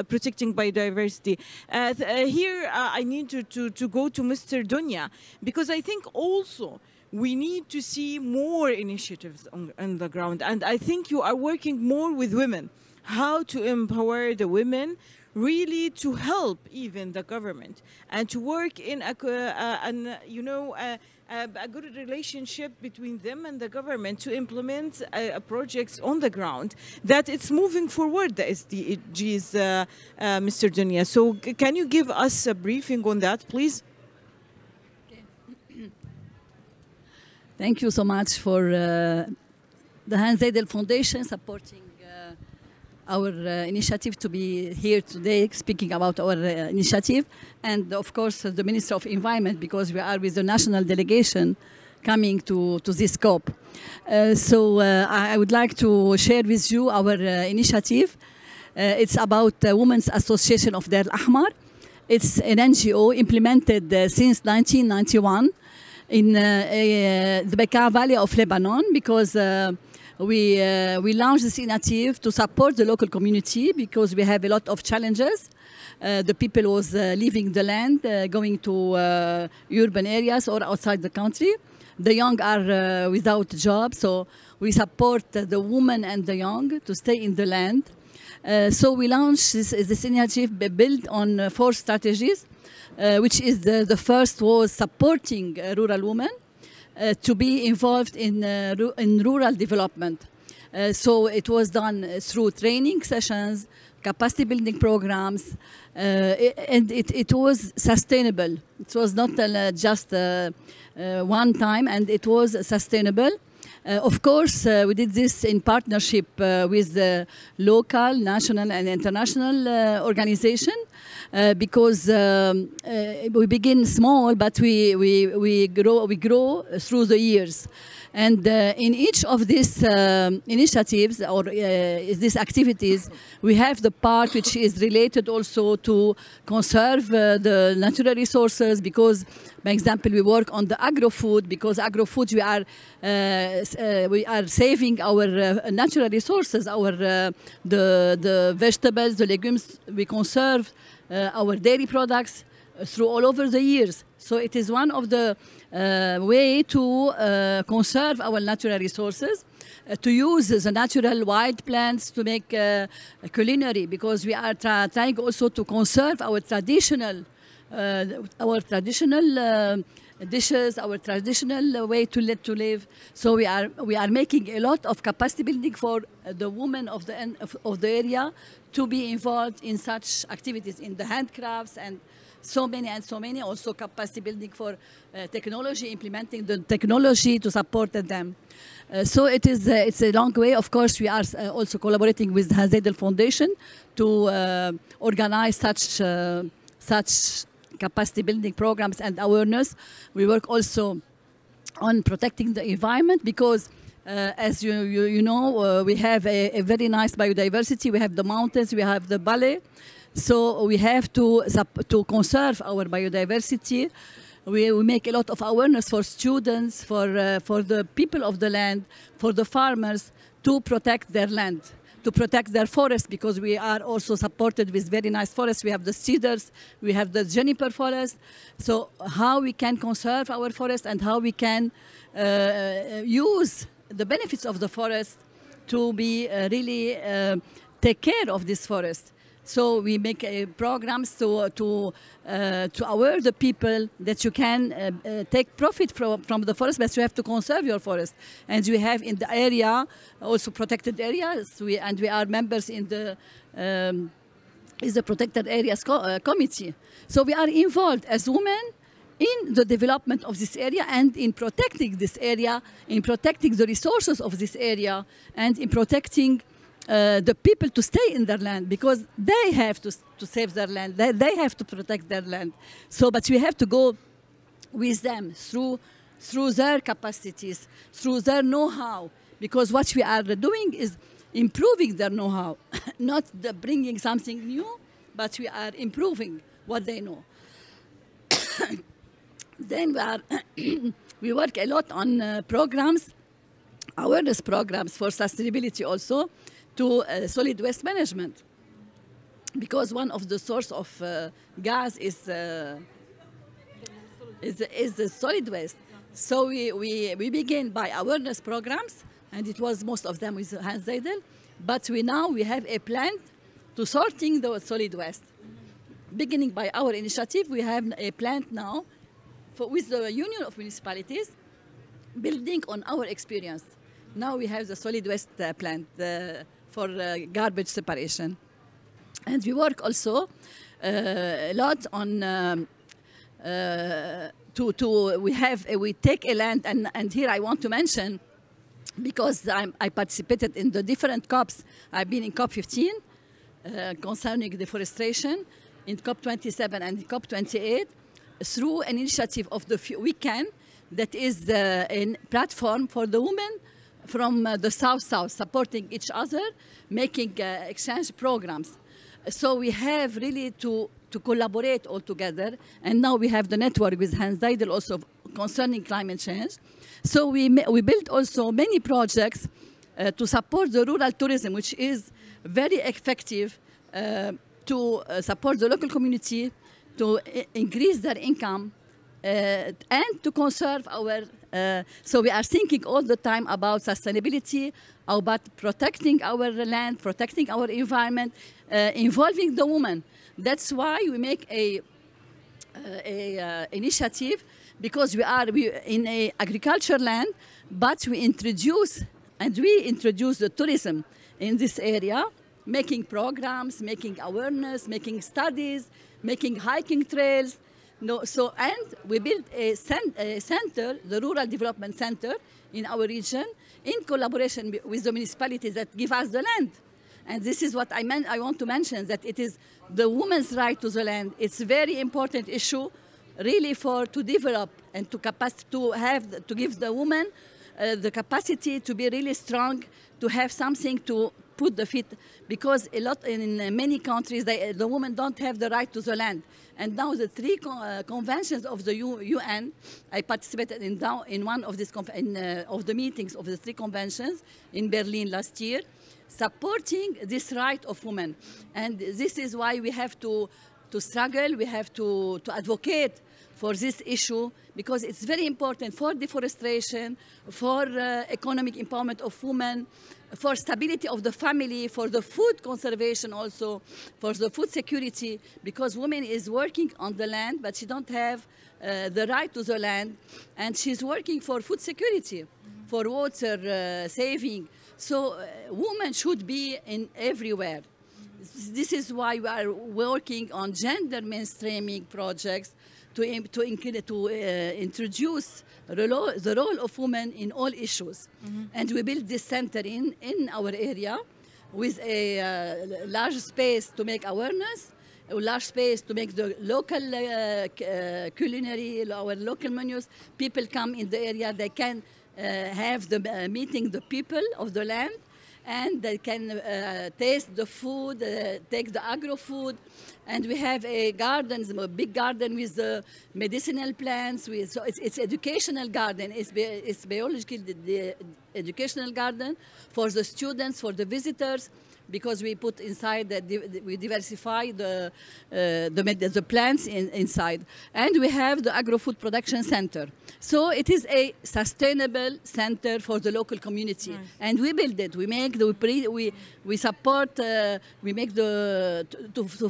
protecting biodiversity. Here I need to go to Mr. Dunya, because I think also we need to see more initiatives on the ground. And I think you are working more with women, how to empower the women really to help even the government, and to work in a good relationship between them and the government to implement projects on the ground, that it's moving forward, the SDGs, Mr. Dunya. So can you give us a briefing on that, please? Thank you so much for the Hans Seidel Foundation supporting our initiative to be here today speaking about our initiative, and of course the Minister of Environment, because we are with the national delegation coming to this COP. So I would like to share with you our initiative. It's about the Women's Association of Deir al-Ahmar. It's an NGO implemented since 1991 in the Baku Valley of Lebanon, because we launched this initiative to support the local community, because we have a lot of challenges. The people was leaving the land, going to urban areas or outside the country. The young are without jobs, so we support the women and the young to stay in the land. So we launched this initiative built on 4 strategies. Which is the first was supporting rural women to be involved in rural development. So it was done through training sessions, capacity building programs, and it was sustainable. It was not just one time, and it was sustainable. Of course, we did this in partnership with the local, national, and international organization, because we begin small, but we grow through the years. And in each of these initiatives or these activities, we have the part which is related also to conserve the natural resources, because, by example, we work on the agro-food, because agro-food we are saving our natural resources, the vegetables, the legumes, we conserve our dairy products through all over the years. So it is one of the way to conserve our natural resources, to use the natural wild plants to make culinary, because we are trying also to conserve our traditional dishes, our traditional way to live. So we are making a lot of capacity building for the women of the area to be involved in such activities, in the handcrafts, and so many. Also capacity building for technology, implementing the technology to support them. So it's a long way. Of course, we are also collaborating with the Hans Seidel Foundation to organize such capacity building programs and awareness. We work also on protecting the environment, because as you know, we have a very nice biodiversity. We have the mountains, we have the valley. So we have to conserve our biodiversity. We make a lot of awareness for students, for the people of the land, for the farmers, to protect their land, to protect their forest, because we are also supported with very nice forests. We have the cedars, we have the juniper forest. So how we can conserve our forest, and how we can use the benefits of the forest to be really take care of this forest. So we make programs to aware the people that you can take profit from the forest, but you have to conserve your forest. And we have in the area also protected areas, and we are members in the protected areas committee. So we are involved as women in the development of this area, and in protecting this area, in protecting the resources of this area, and in protecting the people to stay in their land, because they have to save their land. They have to protect their land. So, but we have to go with them through their capacities, through their know-how, because what we are doing is improving their know-how, not bringing something new, but we are improving what they know. Then we work a lot on programs, awareness programs for sustainability also, to solid waste management, because one of the source of gas is the solid waste. So we begin by awareness programs, and it was most of them with Hans Seidel, but we have a plan to sorting the solid waste. Beginning by our initiative, we have a plan now with the Union of Municipalities, building on our experience. Now we have the solid waste plant for garbage separation. And we work also a lot on we take a land, and here I want to mention, because I participated in the different COPs. I've been in COP 15 concerning deforestation, in COP 27 and COP 28, through an initiative of the Weekend, that is a platform for the women from the South-South, supporting each other, making exchange programs. So we have really to collaborate all together, and now we have the network with Hans Seidel also concerning climate change. So we built also many projects to support the rural tourism, which is very effective to support the local community, to increase their income, and to conserve our. So we are thinking all the time about sustainability, about protecting our land, protecting our environment, involving the woman. That's why we make a initiative, because we are in a agriculture land, but we introduce the tourism in this area, making programs, making awareness, making studies, making hiking trails. And we built a center, the Rural Development Center in our region, in collaboration with the municipalities that give us the land. And this is what I want to mention, that it is the woman's right to the land. It's a very important issue, really, to develop and to give the woman the capacity to be really strong, to have something to put the feet, because in many countries the women don't have the right to the land. And now the three conventions of the UN, I participated in one of these of the meetings of the three conventions in Berlin last year, supporting this right of women. And this is why we have to struggle, we have to advocate for this issue, because it's very important for deforestation, for economic empowerment of women, for stability of the family, for the food conservation also, for the food security, because women is working on the land, but she don't have the right to the land, and she's working for food security, for water saving. So women should be in everywhere. This is why we are working on gender mainstreaming projects, to introduce the role of women in all issues. Mm-hmm. And we built this center in our area with a large space to make awareness, a large space to make the local culinary, our local menus. People come in the area, they can have meeting the people of the land, and they can taste the food, take the agro-food. And we have a big garden with the medicinal plants. So it's educational garden. It's biological, the educational garden for the students, for the visitors, because we put inside we diversify the plants inside. And we have the agro-food production center. So it is a sustainable center for the local community. Nice. And we build it. We make we support. We make to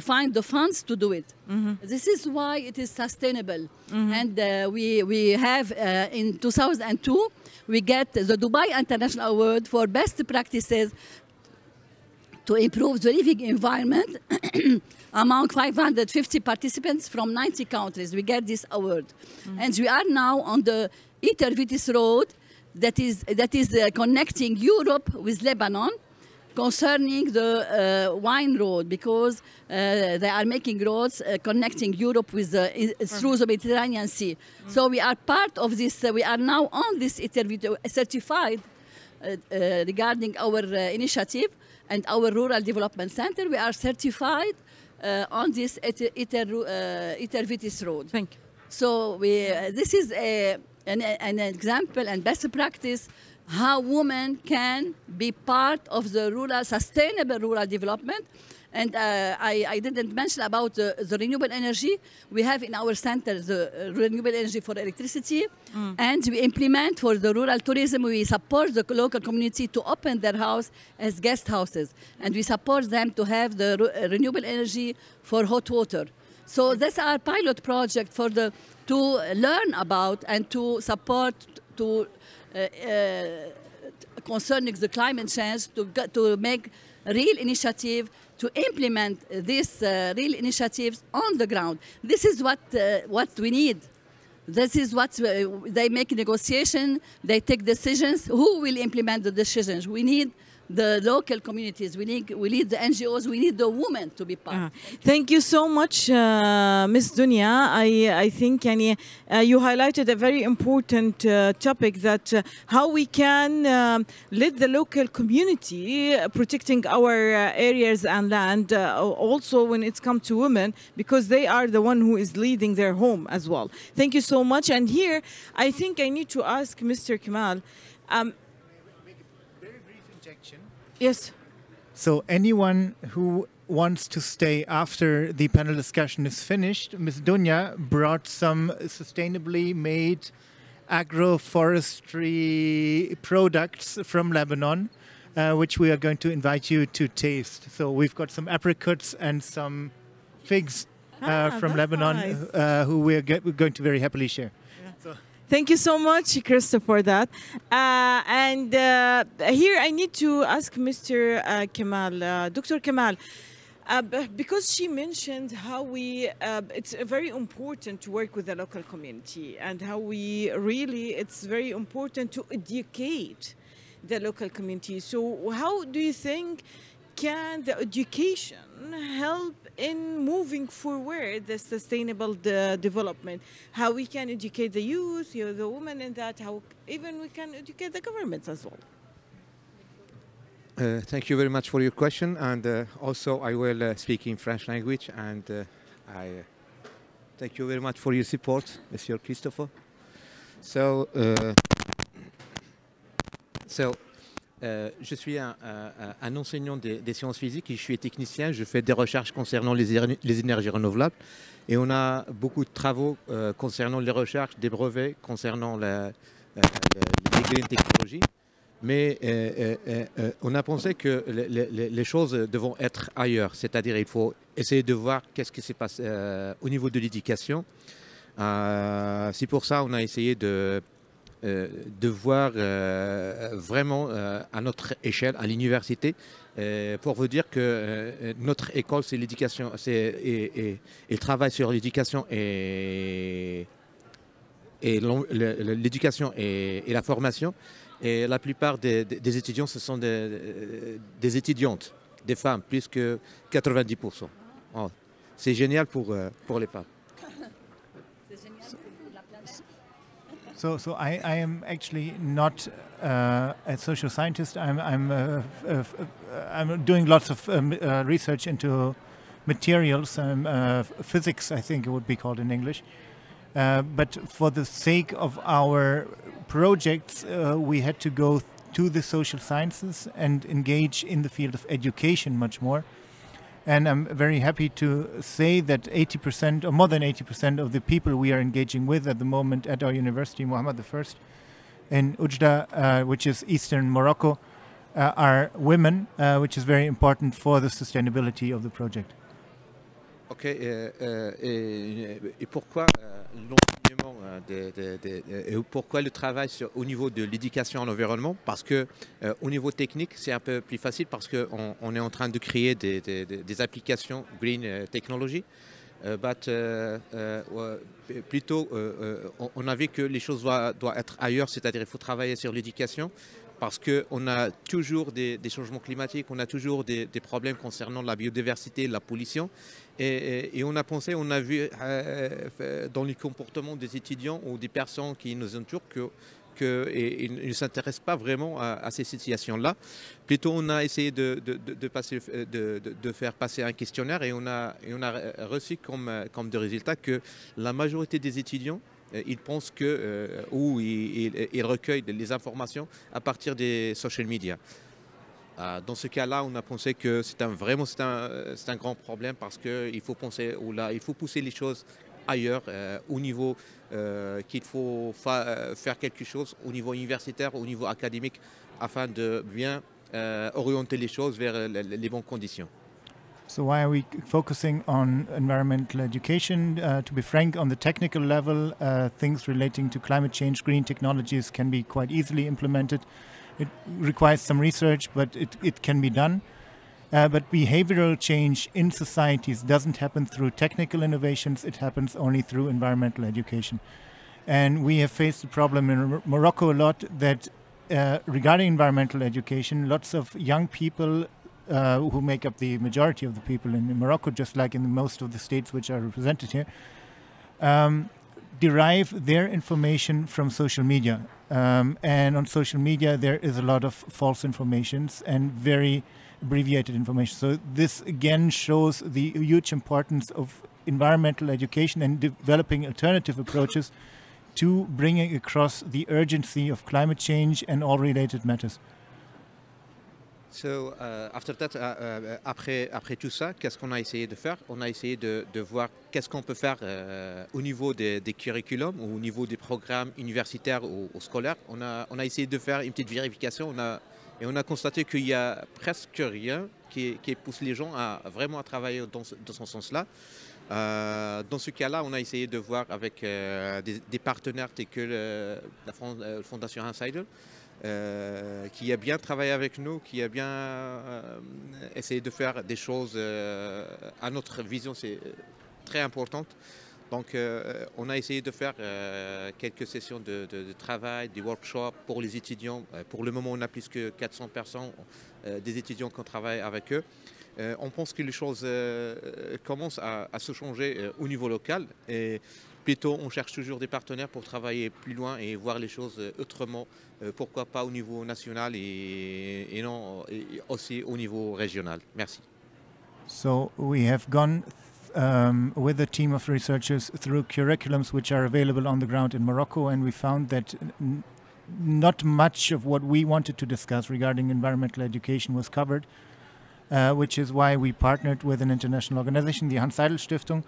find the funds to do it. Mm-hmm. This is why it is sustainable. Mm-hmm. And we have in 2002 we get the Dubai International Award for best practices to improve the living environment among 550 participants from 90 countries. We get this award. Mm-hmm. And we are now on the Iter Vitis road that is connecting Europe with Lebanon. concerning the wine road, because they are making roads connecting Europe with through the Mediterranean Sea. So we are part of this. We are now on this certified regarding our initiative and our Rural Development Center. We are certified on this Iter-Vitis road. Thank you. So this is an example and best practice how women can be part of the sustainable rural development. And I didn't mention about the renewable energy. We have in our center the renewable energy for electricity, and we implement for the rural tourism. We support the local community to open their house as guest houses, and we support them to have the renewable energy for hot water. So that's our pilot project for to learn about and to support concerning the climate change, to make real initiative to implement these real initiatives on the ground. This is what we need. This is what they make negotiation, they take decisions. Who will implement the decisions? We need the local communities, we need the NGOs, we need the women to be part. Thank you so much, Ms. Dunya. I think you highlighted a very important topic, that how we can lead the local community protecting our areas and land, also when it's come to women, because they are the one who is leading their home as well. Thank you so much. And here, I think I need to ask Mr. Kamal, yes. So anyone who wants to stay after the panel discussion is finished, Ms. Dunya brought some sustainably made agroforestry products from Lebanon, which we are going to invite you to taste. So we've got some apricots and some figs from Lebanon, nice. Who we're going to very happily share. Yeah. So. Thank you so much, Krista, for that. And here I need to ask Mr. Kamal, Dr. Kamal, because she mentioned how it's very important to work with the local community, and how it's very important to educate the local community. So how do you think can the education help in moving forward the sustainable development? How we can educate the youth, the women in that, how even we can educate the governments as well? Thank you very much for your question, and also I will speak in French language, and I thank you very much for your support, Monsieur Christopher. Je suis un enseignant des sciences physiques et je suis technicien. Je fais des recherches concernant les énergies renouvelables. Et on a beaucoup de travaux concernant les recherches, des brevets concernant les green technologies. Mais on a pensé que les choses devront être ailleurs. C'est-à-dire il faut essayer de voir qu'est-ce qui se passe au niveau de l'éducation. C'est pour ça qu'on a essayé de voir vraiment à notre échelle, à l'université, pour vous dire que notre école, c'est l'éducation, il travaille sur l'éducation et l'éducation et la formation. Et la plupart des étudiants, ce sont des étudiantes, des femmes, plus que 90%. Oh, c'est génial pour les femmes. So I am actually not a social scientist. I'm doing lots of research into materials, physics, I think it would be called in English. But for the sake of our projects, we had to go to the social sciences and engage in the field of education much more. And I'm very happy to say that 80% or more than 80% of the people we are engaging with at the moment at our university, Mohammed I, in Oujda, which is eastern Morocco, are women, which is very important for the sustainability of the project. Ok, et pourquoi l'enseignement, pourquoi le travail au niveau de l'éducation à l'environnement? Parce que au niveau technique, c'est un peu plus facile parce qu'on est en train de créer des applications green technology. Plutôt, on a vu que les choses doivent être ailleurs, c'est-à-dire il faut travailler sur l'éducation parce qu'on a toujours des changements climatiques, on a toujours des problèmes concernant la biodiversité, la pollution. Et on a pensé, on a vu dans les comportements des étudiants ou des personnes qui nous entourent qu'ils ne s'intéressent pas vraiment à ces situations-là. Plutôt, on a essayé de faire passer un questionnaire et on a reçu comme de résultat que la majorité des étudiants ils pensent ou ils recueillent les informations à partir des social media. Dans ce cas-là, on a pensé que c'est un grand problème parce qu'il faut penser il faut pousser les choses ailleurs, au niveau qu'il faut faire quelque chose au niveau universitaire, au niveau académique, afin de bien orienter les choses vers les bonnes conditions. So why are we focusing on environmental education? To be frank, on the technical level, things relating to climate change, green technologies can be quite easily implemented. It requires some research, but it can be done. But behavioral change in societies doesn't happen through technical innovations, it happens only through environmental education. And we have faced the problem in Morocco a lot that regarding environmental education, lots of young people who make up the majority of the people in Morocco, just like in most of the states which are represented here, derive their information from social media. And on social media, there is a lot of false informations and very abbreviated information. So this again shows the huge importance of environmental education and developing alternative approaches to bringing across the urgency of climate change and all related matters. So, after that, après tout ça, qu'est-ce qu'on a essayé de faire? On a essayé de voir qu'est-ce qu'on peut faire au niveau des curriculums, ou au niveau des programmes universitaires ou scolaires. On a essayé de faire une petite vérification et on a constaté qu'il y a presque rien qui pousse les gens à vraiment travailler dans ce sens-là. Dans ce cas-là, on a essayé de voir avec des partenaires tels que la Fondation Insider, qui a bien travaillé avec nous, qui a bien essayé de faire des choses à notre vision, c'est très importante. Donc on a essayé de faire quelques sessions de travail, des workshops pour les étudiants. Pour le moment, on a plus que 400 personnes, des étudiants qui travaillent avec eux. On pense que les choses commencent à se changer au niveau local. Et plutôt, on cherche toujours des partenaires pour travailler plus loin et voir les choses autrement. Pourquoi pas au niveau national et non aussi au niveau régional. Merci. So we have gone with a team of researchers through curriculums which are available on the ground in Morocco, and we found that not much of what we wanted to discuss regarding environmental education was covered, which is why we partnered with an international organization, the Hans Seidel Stiftung,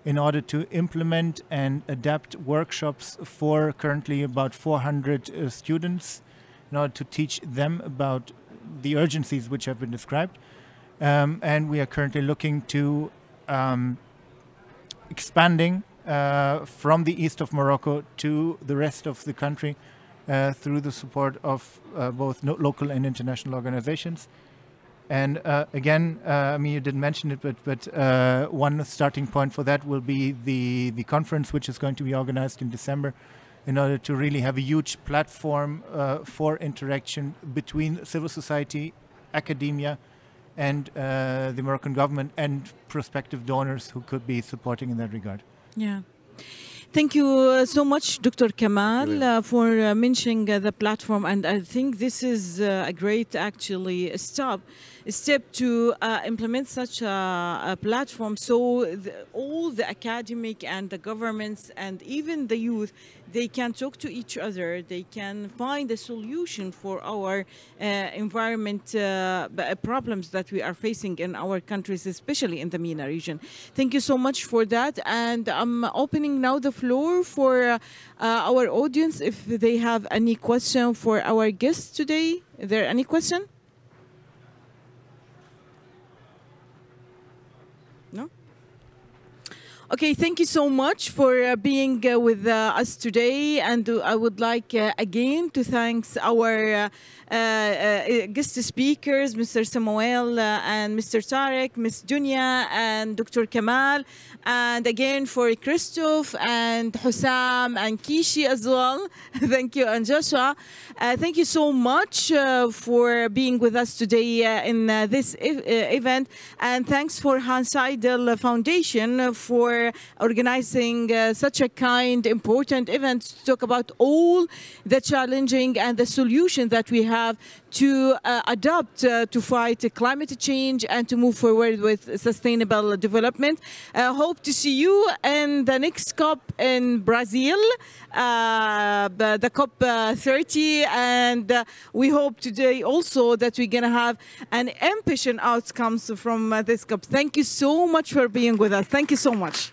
in order to implement and adapt workshops for currently about 400 students in order to teach them about the urgencies which have been described. And we are currently looking to expanding from the east of Morocco to the rest of the country through the support of both local and international organizations. And again, I mean, you didn't mention it, but one starting point for that will be the conference, which is going to be organized in December, in order to really have a huge platform for interaction between civil society, academia, and the Moroccan government and prospective donors who could be supporting in that regard. Yeah. Thank you so much, Dr. Kamal, for mentioning the platform. And I think this is a great, actually, step to implement such a platform, so all the academic and the governments and even the youth, they can talk to each other, they can find a solution for our environment problems that we are facing in our countries, especially in the MENA region. Thank you so much for that, and I'm opening now the floor for our audience if they have any question for our guests today. Is there any question? No? Okay, thank you so much for being with us today. And I would like again to thank our guest speakers, Mr. Samuel and Mr. Tarek, Ms. Dunya and Dr. Kamal. And again for Christoph and Hussam and Kishi as well. Thank you, and Joshua. Thank you so much for being with us today in this event. And thanks for Hans Seidel Foundation for organizing such a important event to talk about all the challenging and the solutions that we have to adapt to fight climate change and to move forward with sustainable development. Hope to see you in the next COP in Brazil, the COP 30, and we hope today also that we're going to have an ambitious outcomes from this COP. Thank you so much for being with us. Thank you so much.